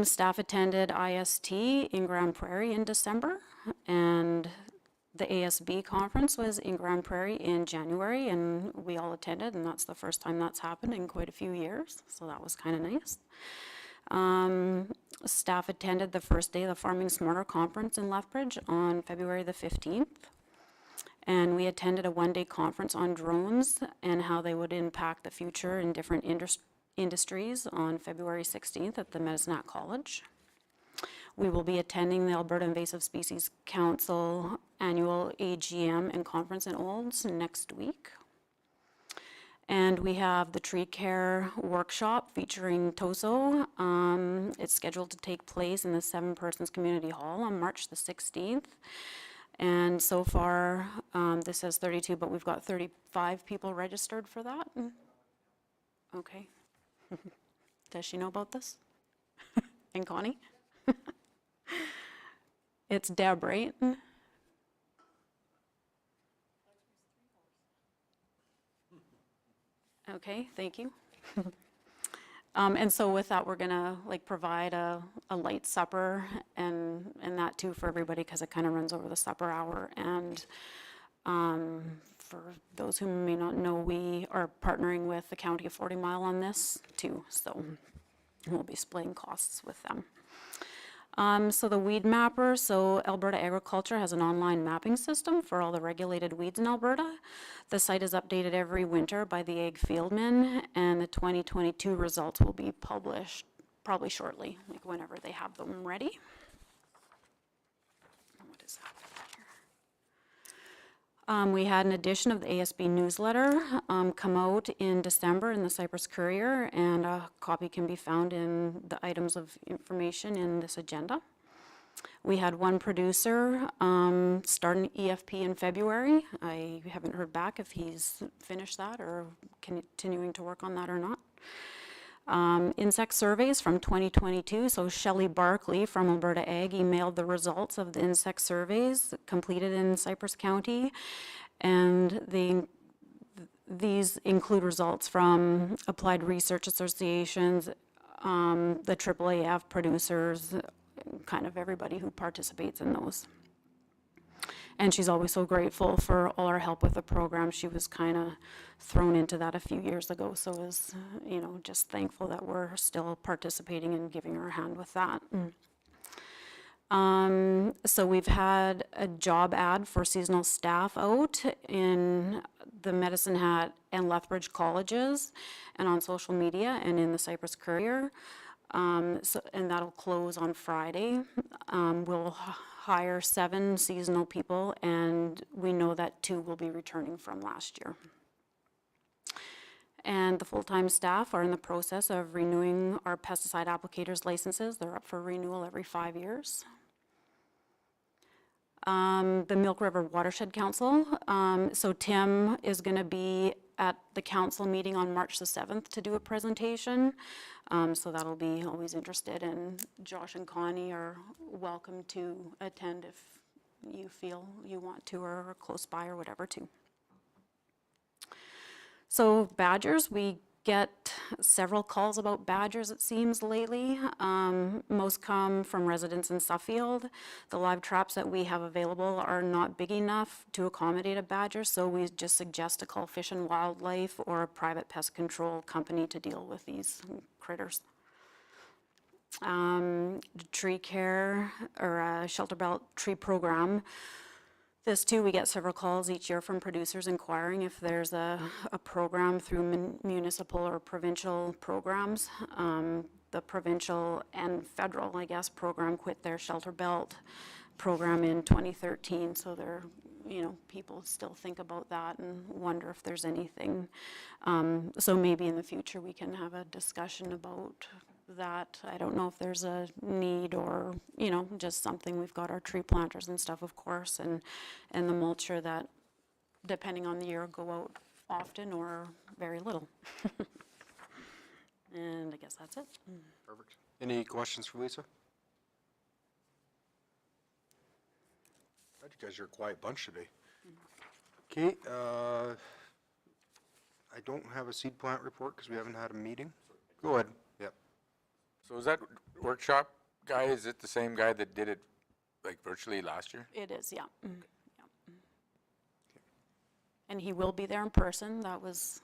staff attended IST in Grand Prairie in December, and the ASB conference was in Grand Prairie in January, and we all attended, and that's the first time that's happened in quite a few years, so that was kind of nice. Staff attended the first day of the Farming Smarter Conference in Lethbridge on February the 15th. And we attended a one-day conference on drones and how they would impact the future in different industries on February 16th at the Medicinac College. We will be attending the Alberta Invasive Species Council annual AGM and conference in Olds next week. And we have the tree care workshop featuring TOSO. It's scheduled to take place in the Seven Persons Community Hall on March the 16th. And so far, this says 32, but we've got 35 people registered for that. Okay. Does she know about this? And Connie? It's Deb, right? Okay, thank you. And so with that, we're gonna like provide a light supper and that too for everybody, because it kind of runs over the supper hour. And for those who may not know, we are partnering with the County of 40 Mile on this too, so we'll be splitting costs with them. So the weed mapper, so Alberta Agriculture has an online mapping system for all the regulated weeds in Alberta. The site is updated every winter by the ag fieldman, and the 2022 results will be published probably shortly, like whenever they have them ready. What is happening here? We had an edition of the ASB newsletter come out in December in the Cypress Courier, and a copy can be found in the items of information in this agenda. We had one producer start an EFP in February. I haven't heard back if he's finished that or continuing to work on that or not. Insect surveys from 2022. So Shelley Barkley from Alberta Ag emailed the results of the insect surveys completed in Cypress County. And these include results from applied research associations, the AAAF producers, kind of everybody who participates in those. And she's always so grateful for all our help with the program. She was kind of thrown into that a few years ago, so is, you know, just thankful that we're still participating and giving her a hand with that. So we've had a job ad for seasonal staff out in the Medicine Hat and Lethbridge colleges and on social media and in the Cypress Courier. And that'll close on Friday. We'll hire 7 seasonal people, and we know that 2 will be returning from last year. And the full-time staff are in the process of renewing our pesticide applicators' licenses. They're up for renewal every 5 years. The Milk River Watershed Council. So Tim is going to be at the council meeting on March the 7th to do a presentation. So that'll be always interested, and Josh and Connie are welcome to attend if you feel you want to or are close by or whatever too. So badgers, we get several calls about badgers, it seems, lately. Most come from residents in Suffield. The live traps that we have available are not big enough to accommodate a badger, so we just suggest to call Fish and Wildlife or a private pest control company to deal with these critters. Tree care or shelter belt tree program. This too, we get several calls each year from producers inquiring if there's a program through municipal or provincial programs. The provincial and federal, I guess, program quit their shelter belt program in 2013. So they're, you know, people still think about that and wonder if there's anything. So maybe in the future we can have a discussion about that. I don't know if there's a need or, you know, just something. We've got our tree planters and stuff, of course, and the mulcher that, depending on the year, go out often or very little. And I guess that's it. Perfect. Any questions for Lisa? God, you guys are a quiet bunch today. Okay, I don't have a seed plant report because we haven't had a meeting. Go ahead. Yep. So is that workshop guy, is it the same guy that did it like virtually last year? It is, yeah. Yeah. And he will be there in person. That was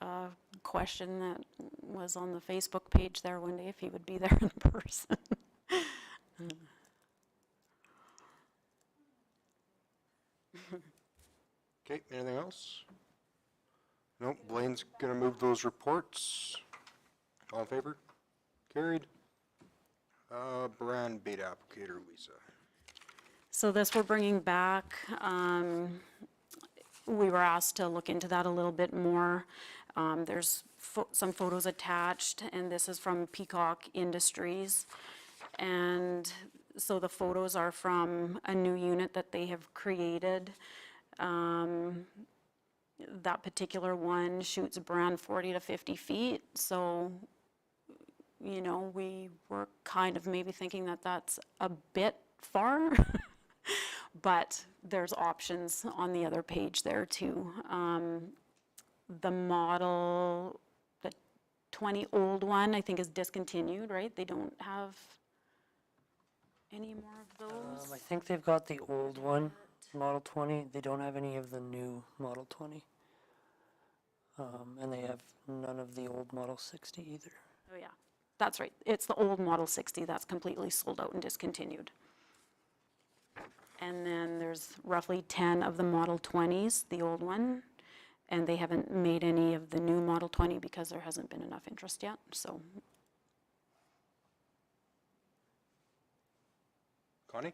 a question that was on the Facebook page there one day, if he would be there in person. Okay, anything else? Nope, Blaine's gonna move those reports. All in favor? Carried. Brand bait applicator, Lisa. So this we're bringing back. We were asked to look into that a little bit more. There's some photos attached, and this is from Peacock Industries. And so the photos are from a new unit that they have created. That particular one shoots brand 40 to 50 feet. So, you know, we were kind of maybe thinking that that's a bit far, but there's options on the other page there too. The model, the 20 old one, I think is discontinued, right? They don't have any more of those? I think they've got the old one, Model 20. They don't have any of the new Model 20. And they have none of the old Model 60 either. Oh yeah, that's right. It's the old Model 60 that's completely sold out and discontinued. And then there's roughly 10 of the Model 20s, the old one, and they haven't made any of the new Model 20 because there hasn't been enough interest yet, so. Connie?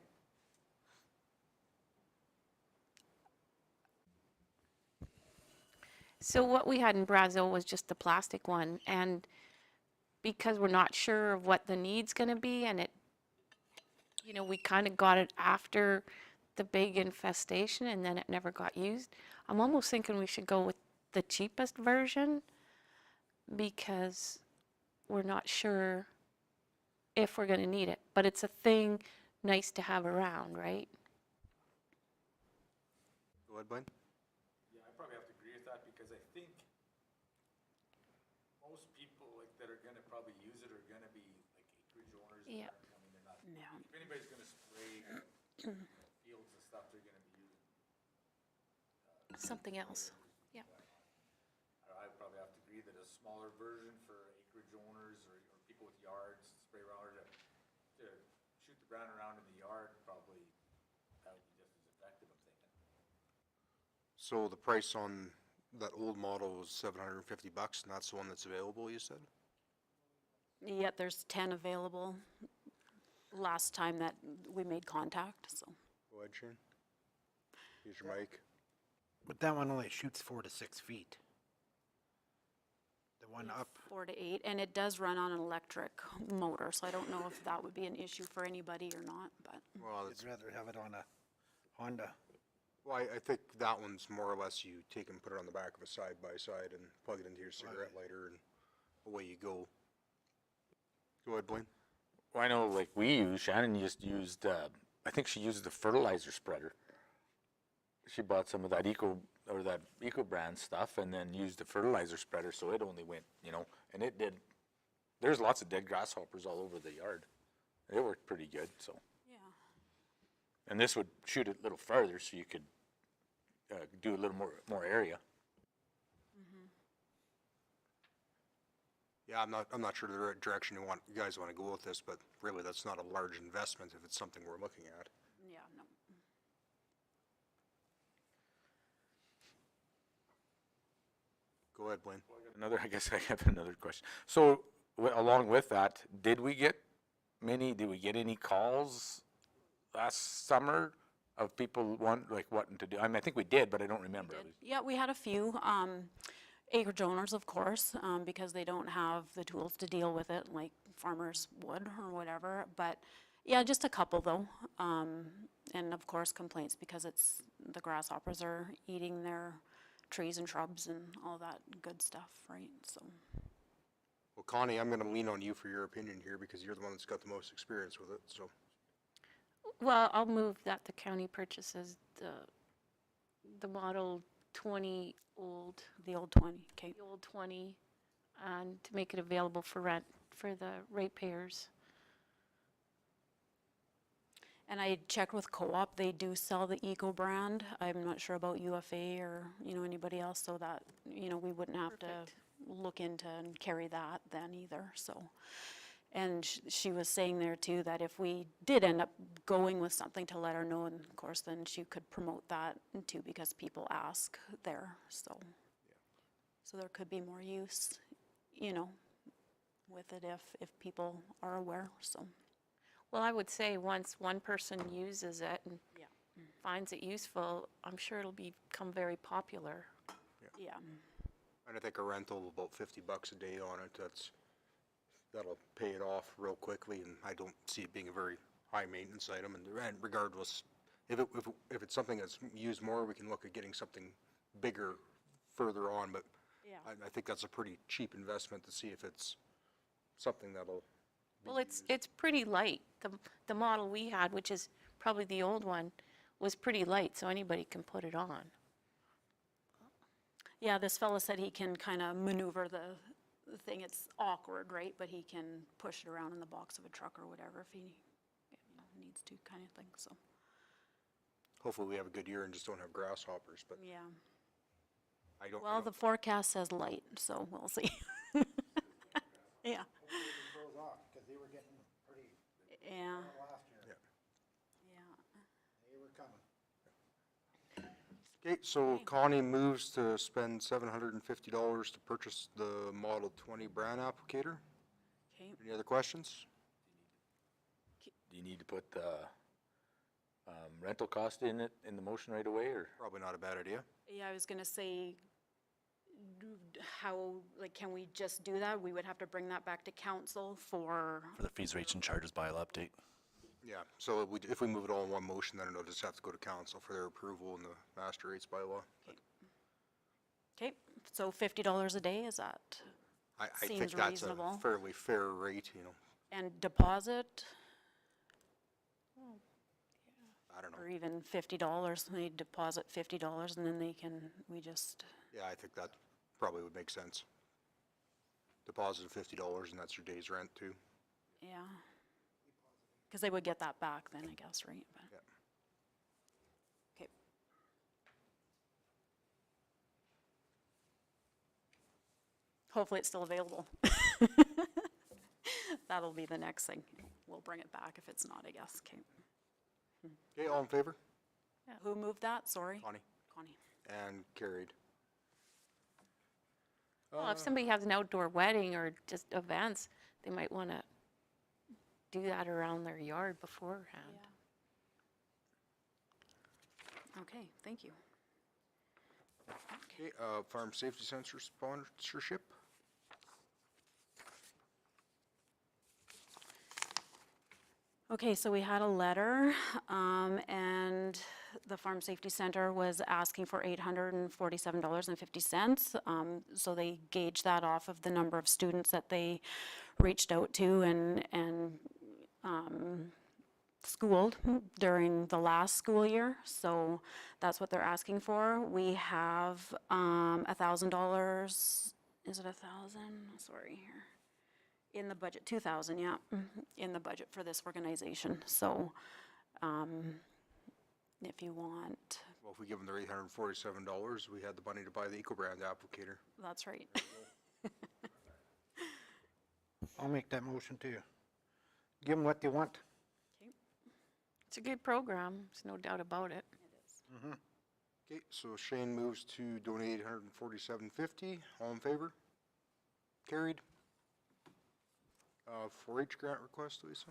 So what we had in Brazil was just the plastic one, and because we're not sure of what the need's going to be, and you know, we kind of got it after the big infestation and then it never got used. I'm almost thinking we should go with the cheapest version because we're not sure if we're going to need it. But it's a thing nice to have around, right? Go ahead, Blaine. Yeah, I probably have to agree with that because I think most people like that are gonna probably use it are gonna be like acreage owners. that Yeah. aren't- I mean, they're not, Yeah. if anybody's gonna spray fields and stuff, they're gonna be using. Something else. Yeah. I would probably have to agree that a smaller version for acreage owners or people with yards, spray around, or to shoot the brand around in the yard, probably that would be just as effective, I'm thinking. So the price on that old model was $750, and that's the one that's available, you said? Yep, there's 10 available last time that we made contact, so. Go ahead, Shane. Use your mic. But that one only shoots 4 to 6 feet. The one up, 4 to 8, and it does run on an electric motor, so I don't know if that would be an issue for anybody or not, but. Well, I'd rather have it on a Honda. well, I think that one's more or less you take and put it on the back of a side-by-side and plug it into your cigarette lighter and away you go. Go ahead, Blaine. Well, I know, like Shannon just used, I think she used the fertilizer spreader. She bought some of that Eco brand stuff and then used the fertilizer spreader, so it only went, and it did, there's lots of dead grasshoppers all over the yard. It worked pretty good, so. Yeah. And this would shoot it a little farther, so you could do a little more area. Yeah, I'm not sure the direction you guys want to go with this, but really that's not a large investment if it's something we're looking at. Yeah, no. Go ahead, Blaine. I guess I have another question. So, along with that, did we get any calls last summer of people wanting to do, I mean, I think we did, but I don't remember. Yeah, we had a few acreage owners, of course, because they don't have the tools to deal with it like farmers would or whatever. But yeah, just a couple though. And of course complaints because the grasshoppers are eating their trees and shrubs and all that good stuff, right? So. Well, Connie, I'm going to lean on you for your opinion here because you're the one that's got the most experience with it, so. Well, I'll move that the county purchases the model 20 old, The old 20, okay. the old 20, and to make it available for rent for the ratepayers. And I checked with Co-op, they do sell the Eco brand. I'm not sure about UFA or, anybody else, so that, we wouldn't have to look into and carry that then either, so. And she was saying there too that if we did end up going with something to let her know, and of course then she could promote that too because people ask there, so. So there could be more use, with it if people are aware, so. Well, I would say once one person uses it and Yeah. finds it useful, I'm sure it'll become very popular. Yeah. And I think a rental of about $50 a day on it, that'll pay it off real quickly, and I don't see it being a very high maintenance item, and regardless, if it's something that's used more, we can look at getting something bigger further on, but Yeah. I think that's a pretty cheap investment to see if it's something that'll be Well, used. it's pretty light. The model we had, which is probably the old one, was pretty light, so anybody can put it on. Yeah, this fella said he can kind of maneuver the thing. It's awkward, right? But he can push it around in the box of a truck or whatever if he needs to, kind of thing, so. Hopefully we have a good year and just don't have grasshoppers, but Yeah. I don't. Well, the forecast says light, so we'll see. Yeah. Goes off, because they were getting pretty Yeah. last year. Yeah. Yeah. They were coming. Okay, so Connie moves to spend $750 to purchase the Model 20 brand applicator. Okay. Any other questions? Do you need to put the rental cost in the motion right away, or? Probably not a bad idea. Yeah, I was gonna say, how, can we just do that? We would have to bring that back to council for, For the fees, rates, and charges bylaw update. Yeah, so if we move it all in one motion, then it'll just have to go to council for their approval in the master rates bylaw. But Okay, so $50 a day, is that, I think Seems that's a reasonable. fairly fair rate, you know, and deposit, I don't know. or even $50, they deposit $50 and then we just, Yeah, I think that probably would make sense. Deposit of $50 and that's your day's rent too. yeah. Because they would get that back then, I guess, right? But- Yeah. Okay. Hopefully it's still available. That'll be the next thing. We'll bring it back if it's not, I guess. Okay. Okay, all in favor? Who moved that? Sorry. Connie. Connie. And carried. Well, if somebody has an outdoor wedding or just events, they might want to do that around their yard beforehand. Okay, thank you. Okay, farm safety sensor sponsorship. Okay, so we had a letter, and the Farm Safety Center was asking for $847.50. So they gauged that off of the number of students that they reached out to and schooled during the last school year. So that's what they're asking for. We have $1,000, is it 1,000? Sorry, here. In the budget, 2,000, yeah, in the budget for this organization. So, if you want, Well, if we give them their $847, we had the money to buy the EcoBrand applicator. that's right. I'll make that motion too. Give them what they want. It's a good program, there's no doubt about it. Okay, so Shane moves to donate $847.50. All in favor? Carried. 4-H grant request, Lisa?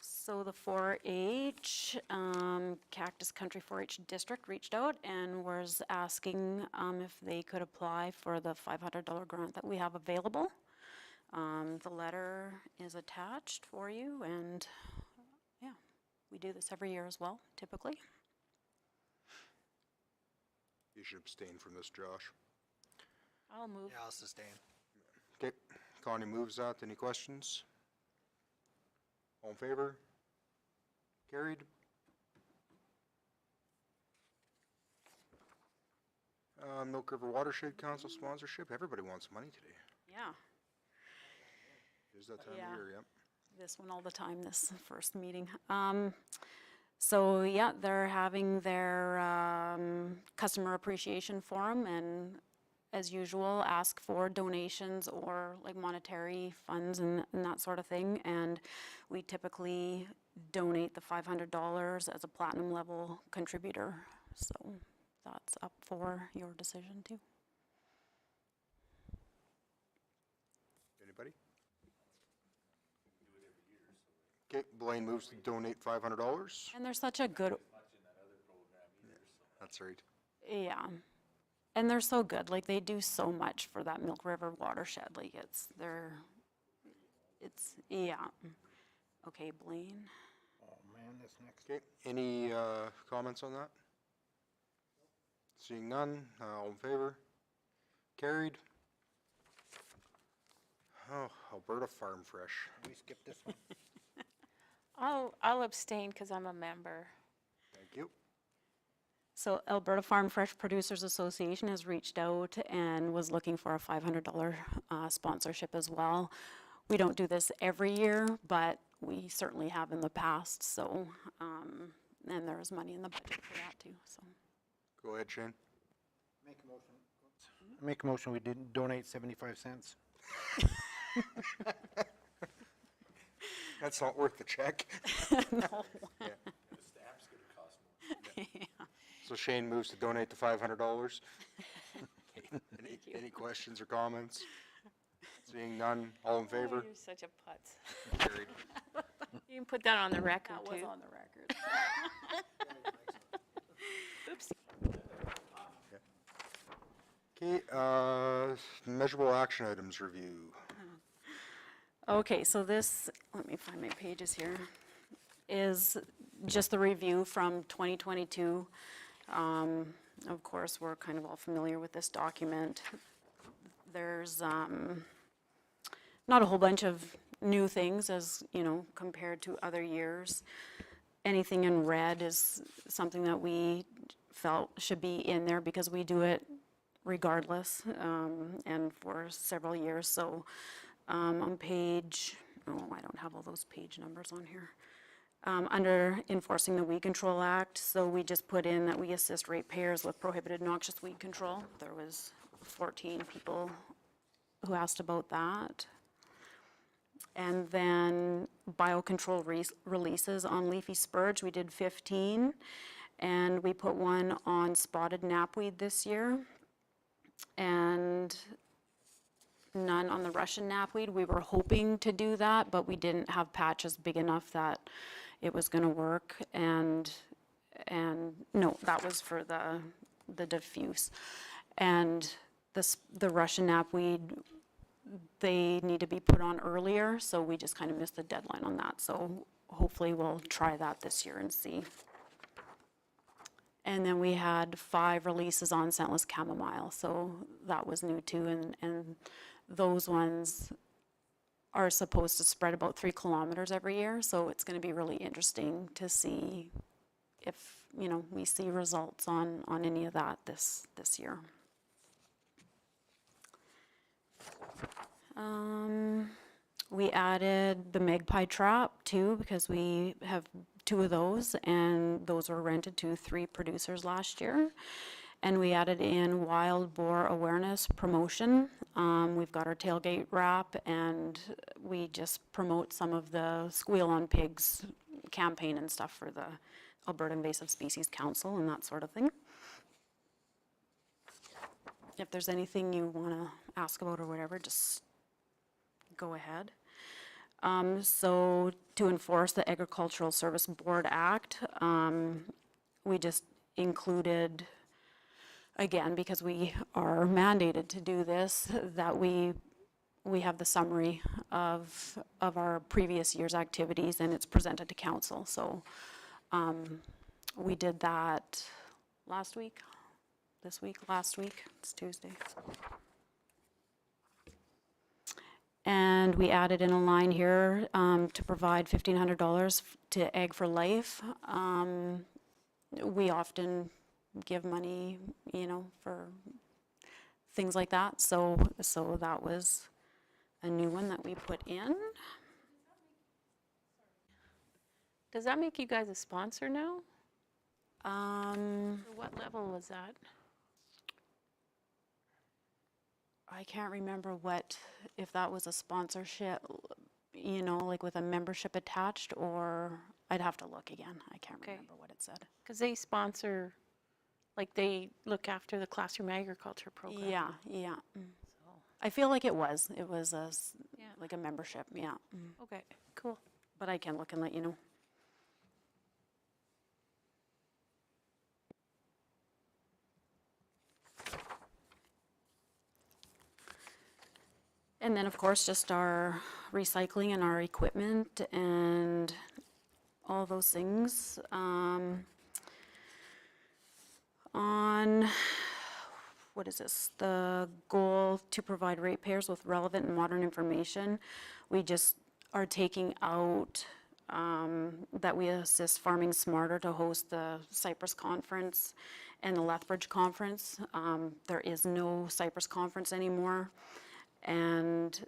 So the 4-H, Cactus Country 4-H District reached out and was asking if they could apply for the $500 grant that we have available. The letter is attached for you, and yeah, we do this every year as well, typically. You should abstain from this, Josh. I'll move. Yeah, I'll sustain. Okay, Connie moves that. Any questions? All in favor? Carried. Milk River Watershed Council sponsorship. Everybody wants money today. Yeah, Is that time Yeah. of year? Yep. this one all the time, this first meeting. So yeah, they're having their customer appreciation forum, and as usual, ask for donations or like monetary funds and that sort of thing. And we typically donate the $500 as a platinum level contributor. So that's up for your decision too. Anybody? Okay, Blaine moves to donate $500. And they're such a good, That's right. yeah. And they're so good, like they do so much for that Milk River watershed, like yeah. Okay, Blaine. Oh, man, this next. Okay, any comments on that? Seeing none, all in favor? Carried. Oh, Alberta Farm Fresh. We skip this one. I'll abstain because I'm a member. Thank you. So Alberta Farm Fresh Producers Association has reached out and was looking for a $500 sponsorship as well. We don't do this every year, but we certainly have in the past, so, and there's money in the budget for that too, so. Go ahead, Shane. Make a motion. Make a motion, we did donate 75 cents. That's not worth the check. No. Yeah. So Shane moves to donate the $500. Any questions or comments? Seeing none, all in favor? You're such a putz. Carried. You can put that on the record That was too. on the record. Oops. Okay, measurable action items review. Okay, so this, let me find my pages here, is just the review from 2022. Of course, we're kind of all familiar with this document. There's not a whole bunch of new things as, you know, compared to other years. Anything in red is something that we felt should be in there because we do it regardless, and for several years. So on page, oh, I don't have all those page numbers on here. Under enforcing the Weed Control Act, so we just put in that we assist ratepayers with prohibited noxious weed control. There was 14 people who asked about that. And then biocontrol releases on leafy spurge, we did 15. And we put one on spotted knapweed this year. And none on the Russian knapweed. We were hoping to do that, but we didn't have patches big enough that it was gonna work. And no, that was for the diffuse. And the Russian knapweed, they need to be put on earlier, so we just kind of missed the deadline on that. So hopefully we'll try that this year and see. And then we had 5 releases on scentless chamomile, so that was new too. And those ones are supposed to spread about 3 kilometers every year, so it's gonna be really interesting to see if, you know, we see results on any of that this year. We added the magpie trap too, because we have 2 of those, and those were rented to 3 producers last year. And we added in wild boar awareness promotion. We've got our tailgate wrap, and we just promote some of the Squeal on Pigs campaign and stuff for the Alberta Invasive Species Council and that sort of thing. If there's anything you want to ask about or whatever, just go ahead. So to enforce the Agricultural Service Board Act, we just included, again, because we are mandated to do this, that we have the summary of our previous year's activities, and it's presented to council. So we did that last week, last week, it's Tuesday. And we added in a line here to provide $1,500 to Ag for Life. We often give money, you know, for things like that. So that was a new one that we put in. Does that make you guys a sponsor now? Um, Or what level was that? I can't remember if that was a sponsorship, you know, like with a membership attached, or I'd have to look again. I can't Okay. remember what it said. Because they sponsor, like they look after the classroom agriculture program. Yeah, yeah. So, I feel like it was yeah. like a membership, yeah. Okay, cool. But I can look and let you know. And then, of course, just our recycling and our equipment and all those things. On, what is this? The goal to provide ratepayers with relevant and modern information. We just are taking out that we assist Farming Smarter to host the Cypress conference and the Lethbridge conference. There is no Cypress conference anymore. And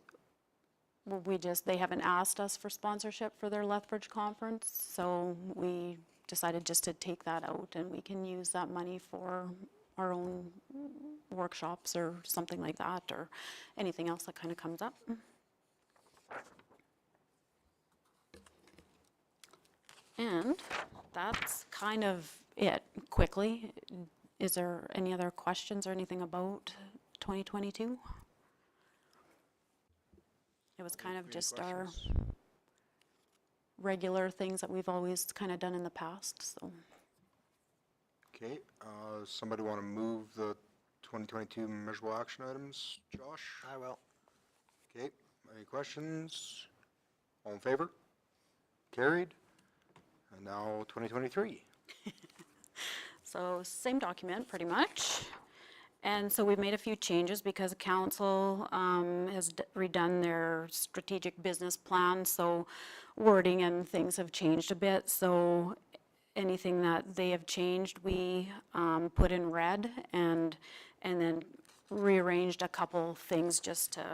they haven't asked us for sponsorship for their Lethbridge conference, so we decided just to take that out, and we can use that money for our own workshops or something like that, or anything else that kind of comes up. And that's kind of it, quickly. Is there any other questions or anything about 2022? It was kind of Any just our questions? regular things that we've always kind of done in the past, so. Okay, somebody want to move the 2022 measurable action items? Josh? I will. Okay, any questions? All in favor? Carried. And now 2023. So same document, pretty much. And so we've made a few changes because council has redone their strategic business plan, so wording and things have changed a bit. So anything that they have changed, we put in red and then rearranged a couple things just to,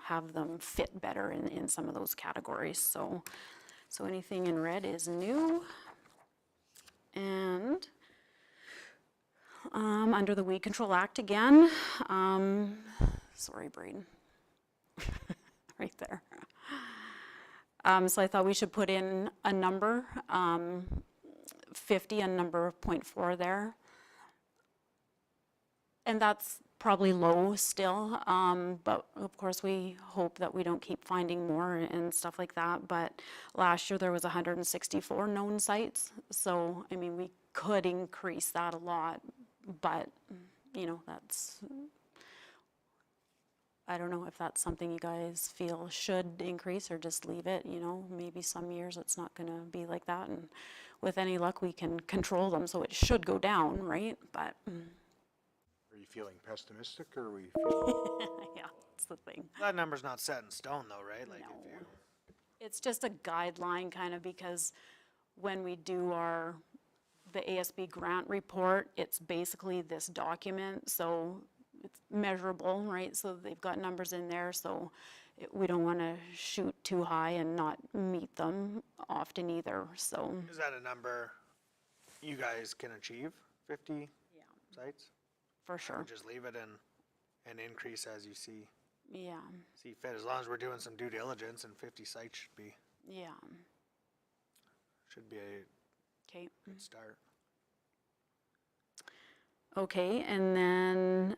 have them fit better in some of those categories. So anything in red is new. And under the Weed Control Act again, sorry, Braden, right there. So I thought we should put in a number, 50 and number 0.4 there. And that's probably low still, but of course we hope that we don't keep finding more and stuff like that. But last year there was 164 known sites, so I mean we could increase that a lot, but that's, I don't know if that's something you guys feel should increase or just leave it. Maybe some years it's not going to be like that, and with any luck we can control them, so it should go down, right? But Are you feeling pessimistic or are we feeling? yeah, that's the thing. That number's not set in stone though, right? Like No. if you, It's just a guideline kind of, because when we do the ASB grant report, it's basically this document, so it's measurable, right? So they've got numbers in there, so we don't want to shoot too high and not meet them often either, so. is that a number you guys can achieve, 50 sites? For Or sure, just leave it and increase as you see yeah, fit, as long as we're doing some due diligence, and 50 sites yeah, should be a okay. good start. Okay, and then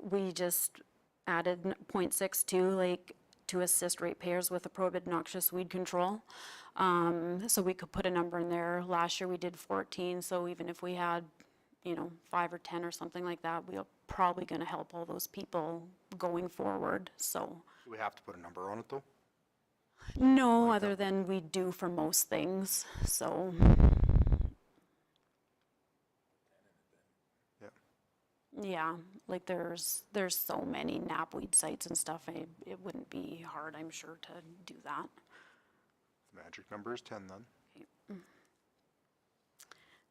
we just added 0.62, like, to assist ratepayers with appropriate noxious weed control. So we could put a number in there. Last year we did 14, so even if we had, 5 or 10 or something like that, we're probably gonna help all those people going forward, so. Do we have to put a number on it though? No, other than we do for most things, so. Yeah. Yeah, like there's so many knapweed sites and stuff, it wouldn't be hard, I'm sure, to do that. The magic number is 10 then.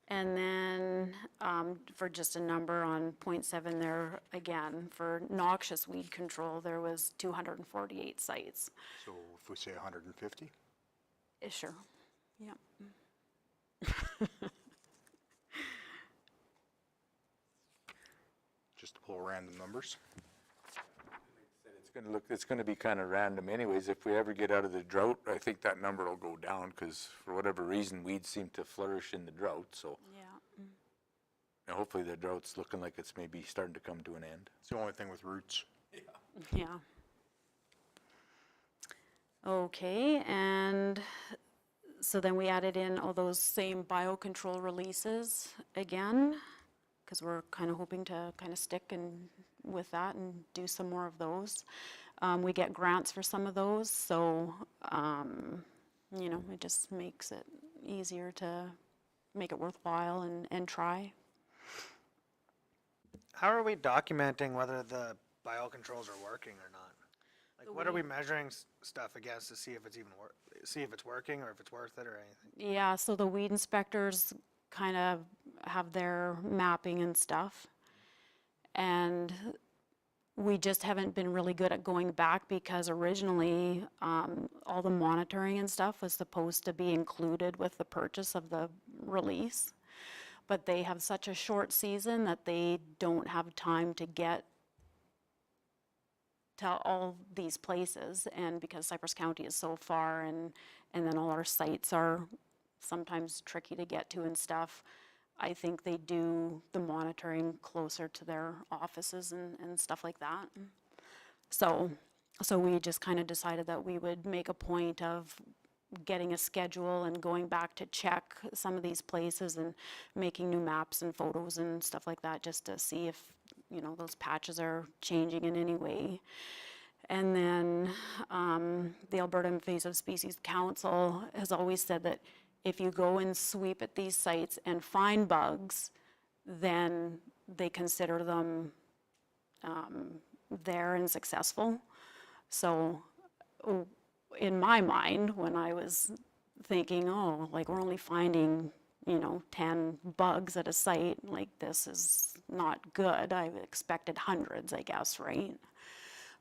And then, for just a number on 0.7 there, again, for noxious weed control, there was 248 sites. So if we say 150, Sure, yeah. just to pull random numbers. It's gonna be kind of random anyways. If we ever get out of the drought, I think that number will go down, because for whatever reason, weeds seem to flourish in the drought, so. Yeah. And hopefully the drought's looking like it's maybe starting to come to an end. It's the only thing with roots. Yeah. Okay, and so then we added in all those same biocontrol releases again, because we're kind of hoping to kind of stick with that and do some more of those. We get grants for some of those, so, it just makes it easier to make it worthwhile and try. How are we documenting whether the biocontrols are working or not? Like, what are we measuring stuff against to see if it's even see if it's working or if it's worth it or anything? Yeah, so the weed inspectors kind of have their mapping and stuff. And we just haven't been really good at going back, because originally, all the monitoring and stuff was supposed to be included with the purchase of the release. But they have such a short season that they don't have time to get to all these places, and because Cypress County is so far, and then all our sites are sometimes tricky to get to and stuff, I think they do the monitoring closer to their offices and stuff like that. So we just kind of decided that we would make a point of getting a schedule and going back to check some of these places and making new maps and photos and stuff like that, just to see if, those patches are changing in any way. And then the Alberta Invasive Species Council has always said that if you go and sweep at these sites and find bugs, then they consider them there and successful. So in my mind, when I was thinking, oh, like we're only finding, 10 bugs at a site, like this is not good. I expected hundreds, I guess, right?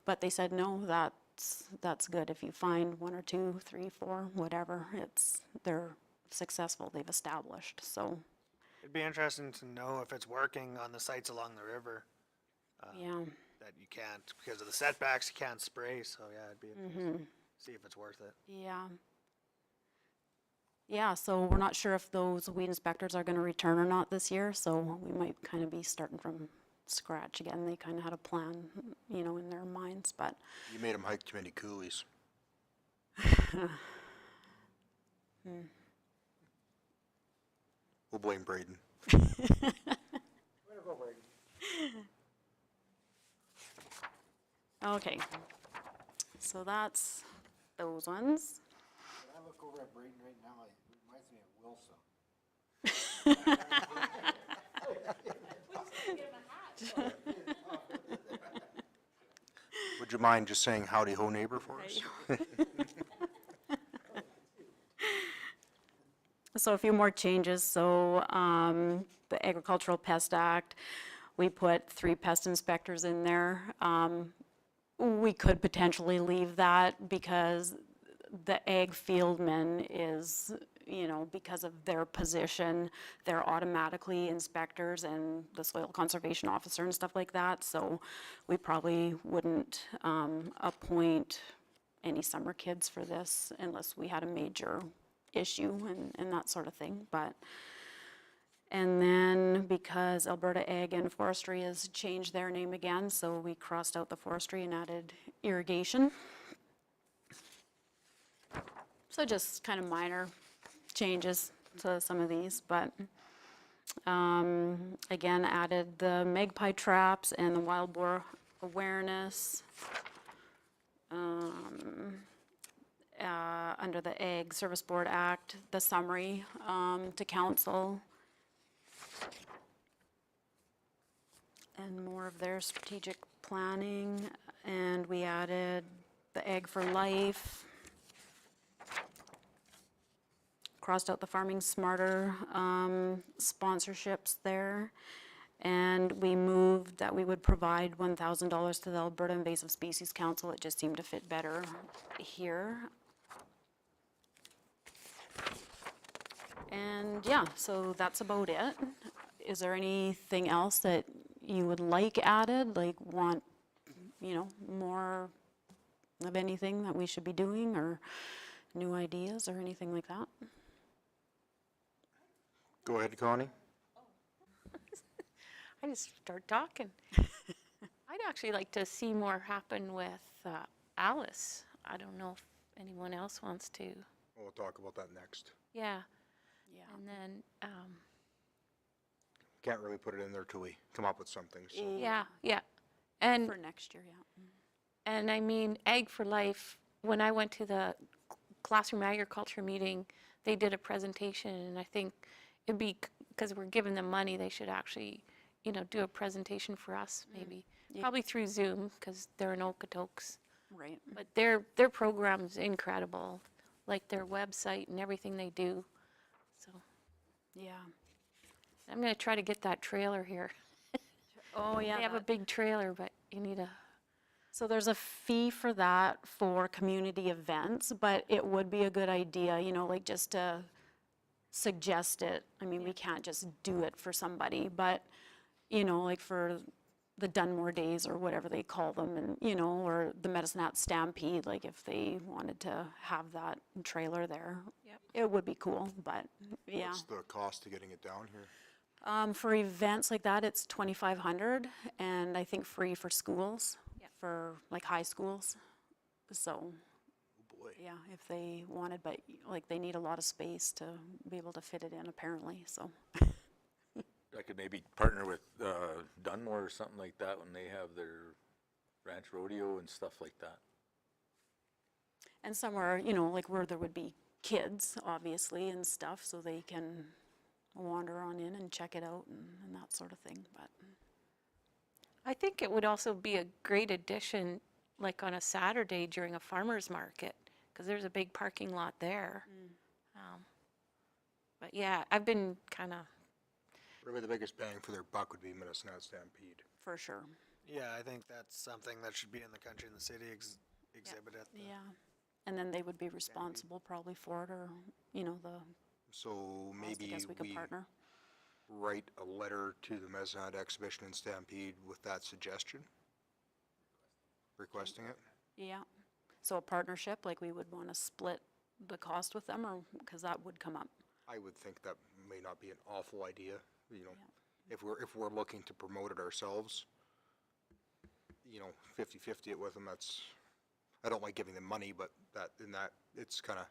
But they said, no, that's good. If you find 1 or 2, 3, 4, whatever, they're successful, they've established, so, It'd be interesting to know if it's working on the sites along the river yeah. that you can't, because of the setbacks, you can't spray, so yeah, it'd be interesting to see if it's worth it. Yeah. Yeah, so we're not sure if those weed inspectors are gonna return or not this year, so we might kind of be starting from scratch again. They kind of had a plan, in their minds, but, You made them hike too many coulees. We'll blame Braden. okay. So that's those ones. When I look over at Braden right now, it reminds me of Wilson. Would you mind just saying howdy ho neighbor for us? So a few more changes. So the Agricultural Pest Act, we put 3 pest inspectors in there. We could potentially leave that because the ag fieldman is, because of their position, they're automatically inspectors and the soil conservation officer and stuff like that. So we probably wouldn't appoint any summer kids for this unless we had a major issue and that sort of thing. And then because Alberta Ag and Forestry has changed their name again, so we crossed out the forestry and added irrigation. So just kind of minor changes to some of these, but again, added the magpie traps and the wild boar awareness. Under the Ag Service Board Act, the summary to council. And more of their strategic planning. And we added the Ag for Life. Crossed out the Farming Smarter sponsorships there. And we moved that we would provide $1,000 to the Alberta Invasive Species Council. It just seemed to fit better here. And yeah, so that's about it. Is there anything else that you would like added, like want, more of anything that we should be doing, or new ideas or anything like that? Go ahead, Connie. I just start talking. I'd actually like to see more happen with Alice. I don't know if anyone else wants to. We'll talk about that next. Yeah. Yeah. And then, Can't really put it in there till we come up with something, so. yeah. And For next year, yeah. And I mean, Ag for Life, when I went to the classroom agriculture meeting, they did a presentation, and I think it'd be, because we're giving them money, they should actually, do a presentation for us, maybe. Yeah. Probably through Zoom, because they're in Okotoks. Right. But their program's incredible, like their website and everything they do. So Yeah. I'm going to try to get that trailer here. Oh, yeah. They have a big trailer, but you need a... So there's a fee for that for community events, but it would be a good idea, like just to suggest it. I mean, we can't just do it for somebody, but, like for the Dunmore Days or whatever they call them, and, or the Medicine Hat Stampede, like if they wanted to have that trailer there, it would be cool, but yeah. What's the cost of getting it down here? For events like that, it's $2,500, and I think free for schools, for like high schools. So, Oh, boy. yeah, if they wanted, but like they need a lot of space to be able to fit it in apparently, so. I could maybe partner with Dunmore or something like that when they have their ranch rodeo and stuff like that. And somewhere, you know, like where there would be kids, obviously, and stuff, so they can wander on in and check it out and that sort of thing, but. I think it would also be a great addition, like on a Saturday during a farmer's market, because there's a big parking lot there. But yeah, I've been kind of, Probably the biggest bang for their buck would be Minnesota Stampede. For sure. Yeah, I think that's something that should be in the country and the city exhibit at the. Yeah. And then they would be responsible probably for it, or, you know, the, So I maybe guess we could we partner. write a letter to the Mezzanine Exhibition and Stampede with that suggestion? Requesting it? Yeah. So a partnership, like we would want to split the cost with them, or, because that would come up. I would think that may not be an awful idea, you know, if we're looking to promote it ourselves, you know, 50-50 it with them, that's, I don't like giving them money, but it's kind of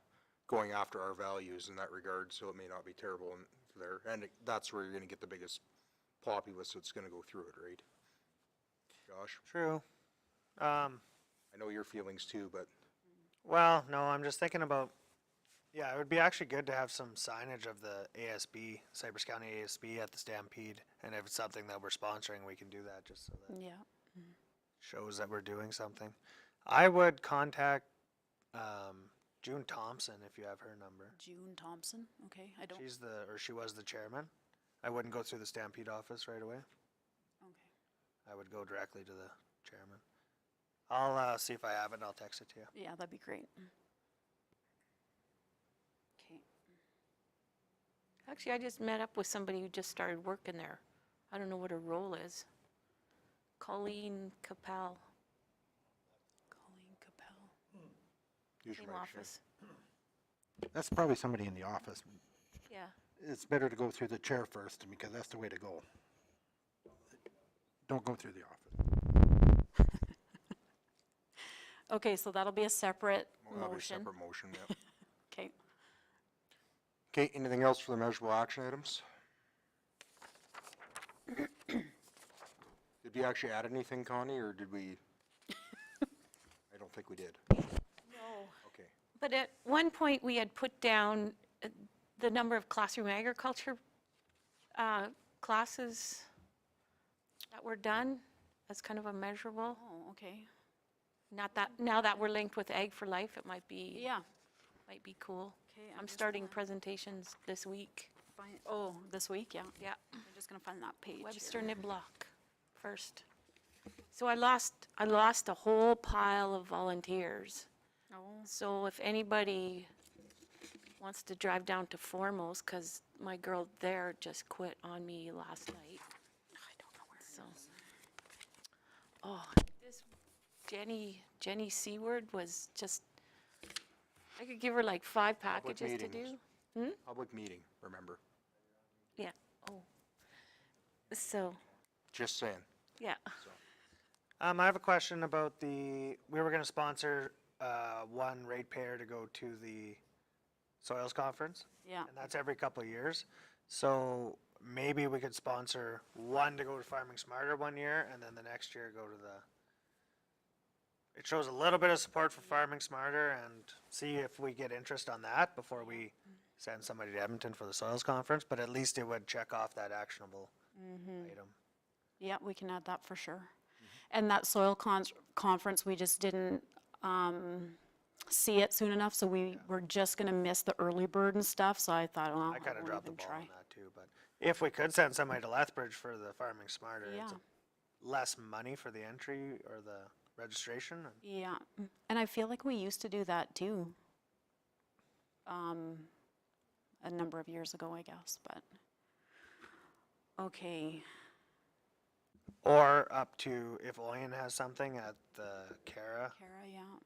going after our values in that regard, so it may not be terrible in there, and that's where you're gonna get the biggest populace that's gonna go through it, right? Josh, True. I know your feelings too, but Well, no, I'm just thinking about, yeah, it would be actually good to have some signage of the ASB, Cypress County ASB at the Stampede. And if it's something that we're sponsoring, we can do that just so that Yeah. shows that we're doing something. I would contact June Thompson if you have her number. June Thompson, okay, I don't, She was the chairman. I wouldn't go through the Stampede office right away. okay. I would go directly to the chairman. I'll see if I have it and I'll text it to you. Yeah, that'd be great. Okay. actually, I just met up with somebody who just started working there. I don't know what her role is. Colleen Capel, Colleen Capel. use your same mic, Shane. office. That's probably somebody in the office. Yeah. It's better to go through the chair first, because that's the way to go. Don't go through the office. Okay, so that'll be a separate We'll have a motion. separate motion, yeah. Okay. Okay, anything else for the measurable action items? Did we actually add anything, Connie, or did we? I don't think we did. No. Okay. But at one point, we had put down the number of classroom agriculture classes that were done as kind of a measurable. Oh, okay. Not that, now that we're linked with Ag for Life, it might be Yeah. cool. Okay, I'm starting presentations this week. Oh, this week, yeah. Yeah. I'm just gonna find that page. Webster here. Niblock first. So I lost a whole pile of volunteers. Oh, So if anybody wants to drive down to Foremost, because my girl there just quit on me last night. I don't know where. So, oh, this Jenny Seward was just, I could give her like 5 packages to do. meetings. Public meeting, remember, Yeah, oh. So, just saying. yeah. I have a question about we were gonna sponsor, one ratepayer to go to the Soils Conference. Yeah. And that's every couple of years. So maybe we could sponsor one to go to Farming Smarter one year and then the next year go to it shows a little bit of support for Farming Smarter and see if we get interest on that before we send somebody to Edmonton for the Soils Conference, but at least it would check off that actionable item. Yeah, we can add that for sure. And that soil conference, we just didn't see it soon enough, so we were just gonna miss the early bird and stuff, so I thought, well, I I kinda won't dropped the even ball try. on that too, but if we could send somebody to Lethbridge for the Farming Smarter, it's Yeah. less money for the entry or the registration. And Yeah, and I feel like we used to do that too. A number of years ago, I guess, but. Okay, or up to if Oyen has something at the Cara, Kara, yeah,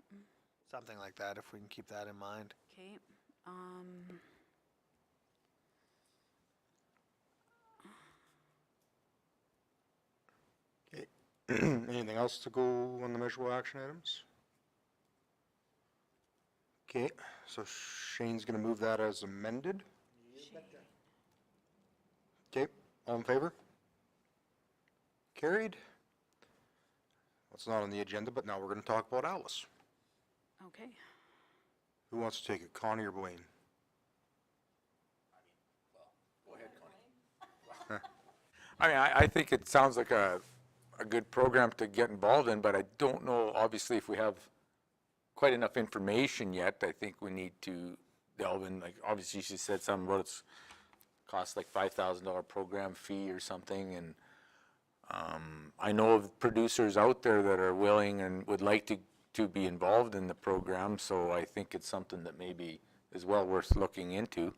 something like that, if we can keep that in mind. okay, Anything else to go on the measurable action items? Okay, so Shane's gonna move that as amended. Okay, all in favor? Carried. That's not on the agenda, but now we're going to talk about Alice. Okay. Who wants to take it, Connie or Blaine? I mean, I think it sounds like a good program to get involved in, but I don't know, obviously, if we have quite enough information yet. I think we need to delve in, like, obviously, she said something about it's costs like $5,000 program fee or something, and I know of producers out there that are willing and would like to be involved in the program, so I think it's something that maybe is well worth looking into.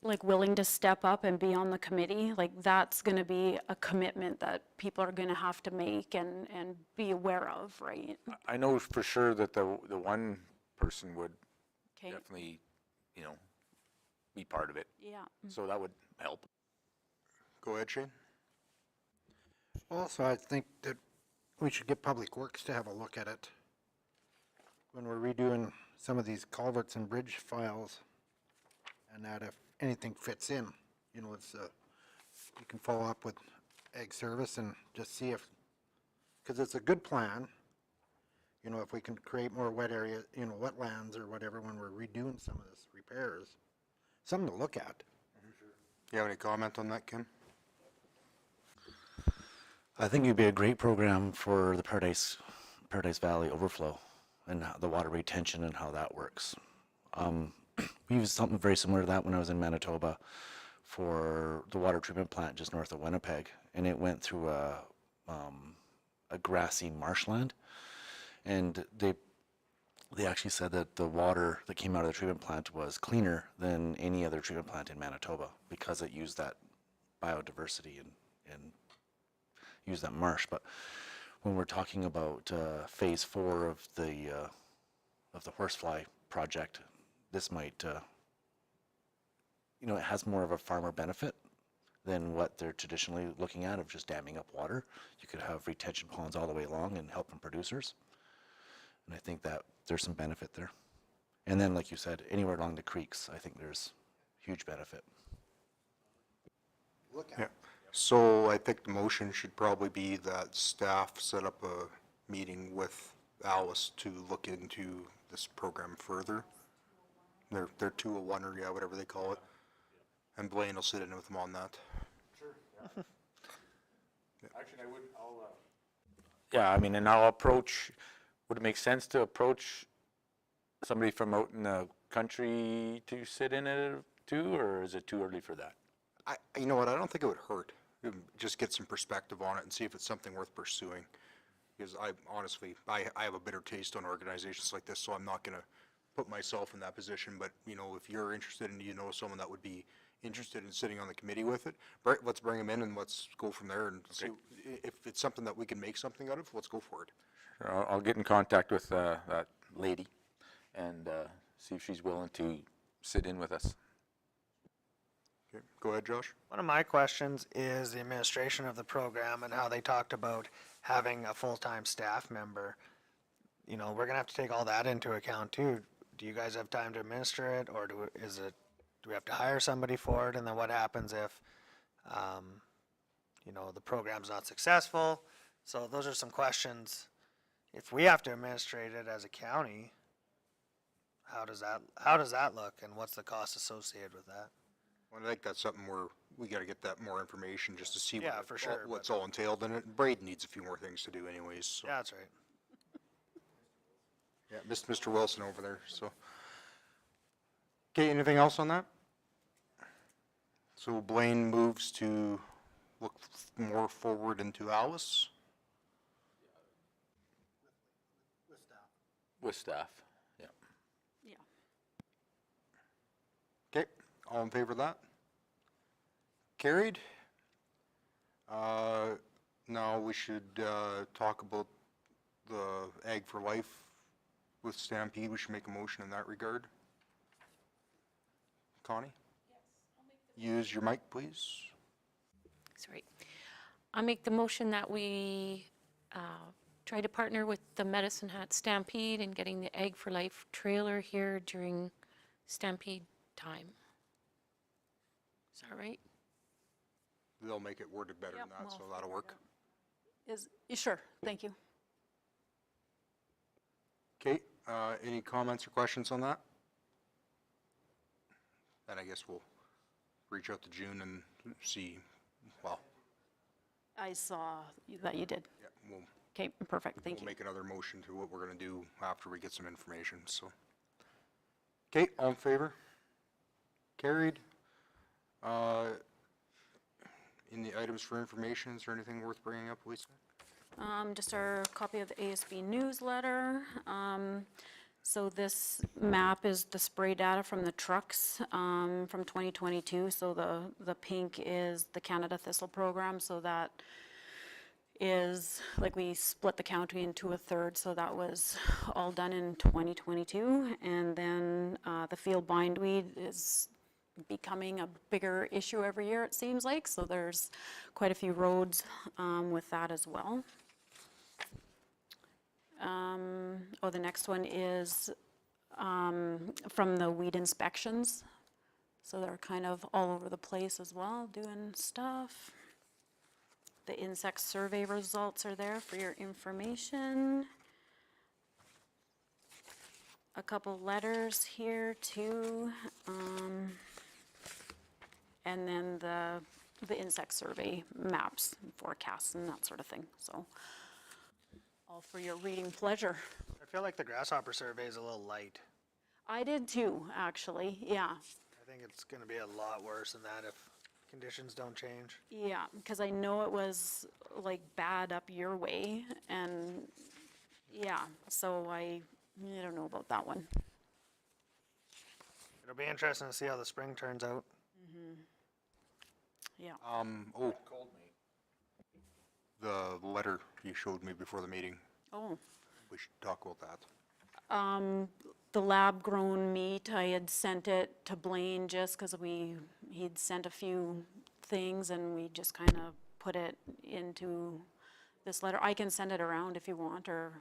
Like willing to step up and be on the committee, like that's gonna be a commitment that people are gonna have to make and be aware of, right? I know for sure that the one person would Okay, definitely, be part of it, yeah. so that would help. Go ahead, Shane. Also, I think that we should get Public Works to have a look at it when we're redoing some of these culverts and bridge files, and that if anything fits in, it's, you can follow up with Ag Service and just see if, because it's a good plan, if we can create more wet area, wetlands or whatever when we're redoing some of this repairs, something to look at. You have any comment on that, Kim? I think it'd be a great program for the Paradise Valley overflow and the water retention and how that works. We used something very similar to that when I was in Manitoba for the water treatment plant just north of Winnipeg, and it went through a grassy marshland, and they actually said that the water that came out of the treatment plant was cleaner than any other treatment plant in Manitoba because it used that biodiversity and used that marsh. But when we're talking about phase 4 of the horsefly project, this might, it has more of a farmer benefit than what they're traditionally looking at of just damming up water. You could have retention ponds all the way along and helping producers. And I think that there's some benefit there. And then, like you said, anywhere along the creeks, I think there's huge benefit. Yeah. So I think the motion should probably be that staff set up a meeting with Alice to look into this program further. They're 201 or yeah, whatever they call it. And Blaine will sit in with them on that. Actually, yeah, I mean, and I'll approach, would it make sense to approach somebody from out in the country to sit in it too, or is it too early for that? You know what, I don't think it would hurt. Just get some perspective on it and see if it's something worth pursuing. Because I honestly have a bitter taste on organizations like this, so I'm not gonna put myself in that position, but if you're interested and someone that would be interested in sitting on the committee with it, let's bring them in and let's go from there and see if it's something that we can make something out of, let's go for it. Sure, I'll get in contact with that lady and see if she's willing to sit in with us. Okay, go ahead, Josh. One of my questions is the administration of the program and how they talked about having a full-time staff member. We're gonna have to take all that into account too. Do you guys have time to administer it, or do we have to hire somebody for it? And then what happens if, the program's not successful? So those are some questions. If we have to administrate it as a county, how does that look, and what's the cost associated with that? Well, I think that's something where we gotta get that more information just to see Yeah, for sure, what's all entailed in it. Braden needs a few more things to do anyways, so. Yeah, that's right. Yeah, Mr. Wilson over there, so. Okay, anything else on that? So Blaine moves to look more forward into Alice. With staff, yeah. Yeah. Okay, all in favor of that? Carried. Now we should talk about the Ag for Life with Stampede. We should make a motion in that regard. Connie? Yes. Use your mic, please. Sorry. I make the motion that we try to partner with the Medicine Hat Stampede in getting the Egg for Life trailer here during Stampede time. Is that right? They'll make it worded better than Yep, that, so we'll that'll figure it work. Sure, thank you. Okay, any comments or questions on that? Then I guess we'll reach out to June and see, well, I saw that you did. yeah, we'll Okay, perfect, thank we'll you. make another motion to what we're gonna do after we get some information, so. Okay, all in favor? Carried. In the items for information, is there anything worth bringing up, Lisa? Just our copy of the ASB newsletter. So this map is the spray data from the trucks from 2022. So the pink is the Canada Thistle program. So that is, like, we split the county into a third. So that was all done in 2022. And then the field bindweed is becoming a bigger issue every year, it seems like. So there's quite a few roads with that as well. The next one is from the weed inspections. So they're kind of all over the place as well, doing stuff. The insect survey results are there for your information. A couple letters here too. And then the insect survey maps, forecasts and that sort of thing, so. All for your reading pleasure. I feel like the grasshopper survey is a little light. I did too, actually, yeah. I think it's gonna be a lot worse than that if conditions don't change. Yeah, because I know it was like bad up your way and, yeah, so I don't know about that one. It'll be interesting to see how the spring turns out. Yeah. Oh. The letter you showed me before the meeting, Oh, we should talk about that. the lab-grown meat, I had sent it to Blaine just because he'd sent a few things and we just kind of put it into this letter. I can send it around if you want, or,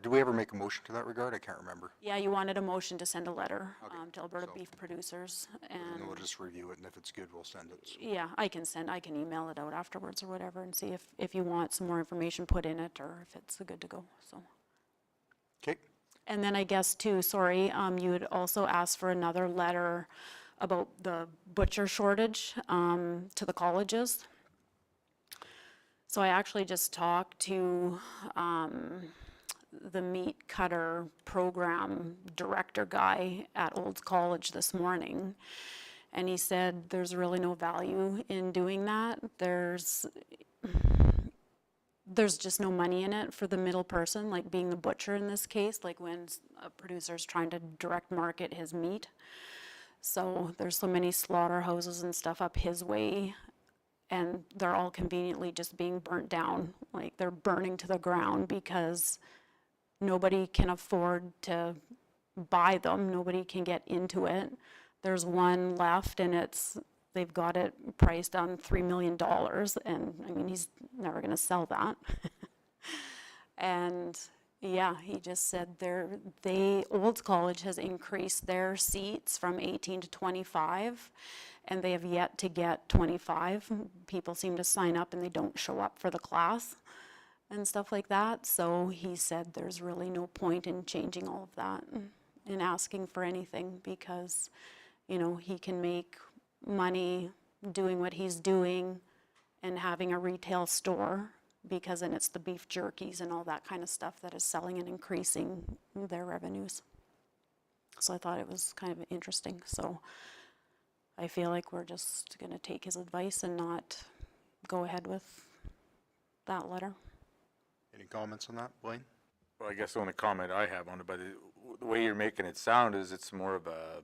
Do we ever make a motion to that regard? I can't remember. yeah, you wanted a motion to send a letter Okay, to Alberta so- beef producers, And and, we'll just review it, and if it's good, we'll send it. So. yeah, I can email it out afterwards or whatever and see if you want some more information put in it or if it's good to go, so. Okay, And then I guess too, sorry, you had also asked for another letter about the butcher shortage to the colleges. So I actually just talked to the meat cutter program director guy at Olds College this morning. And he said there's really no value in doing that. There's just no money in it for the middle person, like being the butcher in this case, like when a producer's trying to direct market his meat. So there's so many slaughterhouses and stuff up his way, and they're all conveniently just being burnt down. Like they're burning to the ground because nobody can afford to buy them. Nobody can get into it. There's one left and they've got it priced on $3 million. And I mean, he's never gonna sell that. And yeah, he just said Olds College has increased their seats from 18 to 25, and they have yet to get 25. People seem to sign up and they don't show up for the class and stuff like that. So he said there's really no point in changing all of that and asking for anything because, he can make money doing what he's doing and having a retail store, because then it's the beef jerkies and all that kind of stuff that is selling and increasing their revenues. So I thought it was kind of interesting. So I feel like we're just gonna take his advice and not go ahead with that letter. any comments on that, Blaine? Well, I guess the only comment I have on it, but the way you're making it sound is it's more of a,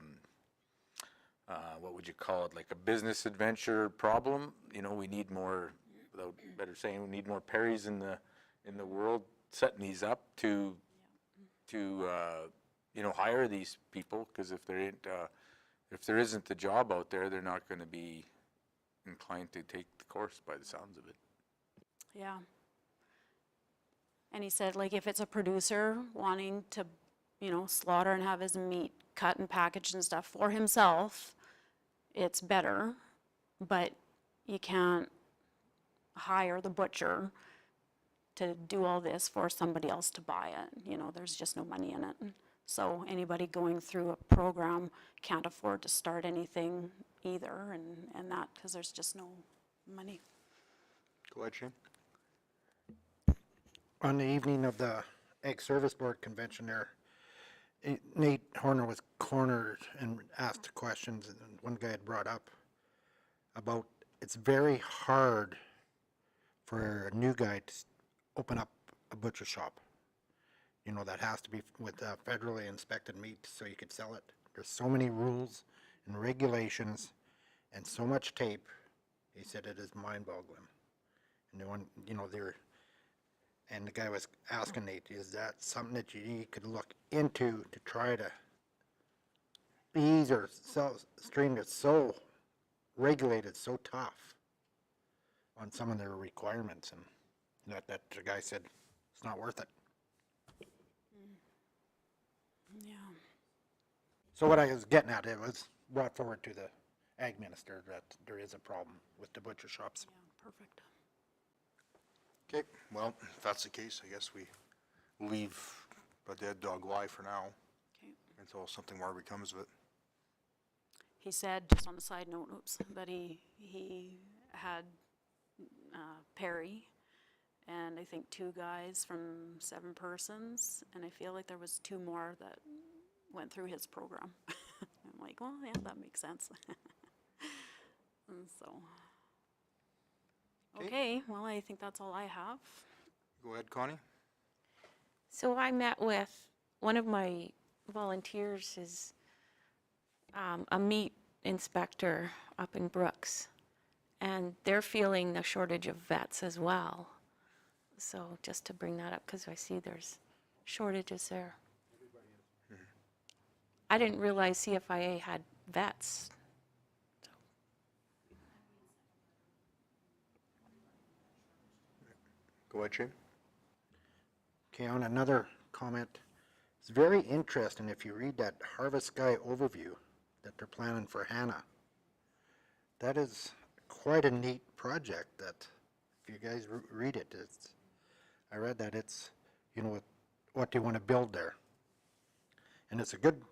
what would you call it, like a business adventure problem? We need more, without better saying, we need more Perrys in the world setting these up to hire these people, because if there isn't the job out there, they're not going to be inclined to take the course by the sounds of it. Yeah. And he said, like, if it's a producer wanting to, slaughter and have his meat cut and packaged and stuff for himself, it's better, but you can't hire the butcher to do all this for somebody else to buy it. You know, there's just no money in it. So anybody going through a program can't afford to start anything either, and that, because there's just no money. Go ahead, Shane. On the evening of the Ag Service Board convention there, Nate Horner was cornered and asked questions, and one guy had brought up about it's very hard for a new guy to open up a butcher shop. You know, that has to be with federally inspected meat so you could sell it. There's so many rules and regulations and so much tape. He said it is mind-boggling. And the one, you know, and the guy was asking Nate, is that something that you could look into to try to ease or stream that's so regulated, so tough on some of their requirements, and that the guy said it's not worth it. Yeah. So what I was getting at, it was brought forward to the ag minister that there is a problem with the butcher shops. Yeah, perfect. Okay, well, if that's the case, I guess we leave a dead dog lie for now Okay. until something more becomes of it. He said, just on a side note, that he had Perry and I think 2 guys from 7 persons, and I feel like there was 2 more that went through his program. I'm like, well, yeah, that makes sense. And so, okay, well, I think that's all I have. Go ahead, Connie. So I met with one of my volunteers is a meat inspector up in Brooks, and they're feeling the shortage of vets as well. So just to bring that up, because I see there's shortages there. I didn't realize CFIA had vets. Go ahead, Shane. Okay, on another comment, it's very interesting if you read that Harvest Sky overview that they're planning for Hannah. That is quite a neat project that, if you guys read it, I read that it's, you know, what they want to build there. And it's a good,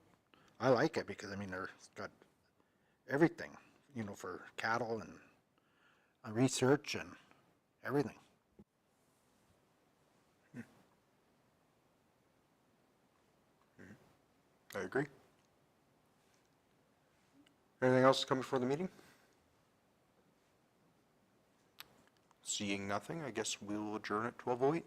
I like it because, I mean, it's got everything, you know, for cattle and research and everything. I agree. Anything else coming before the meeting? Seeing nothing, I guess we'll adjourn at 12:08.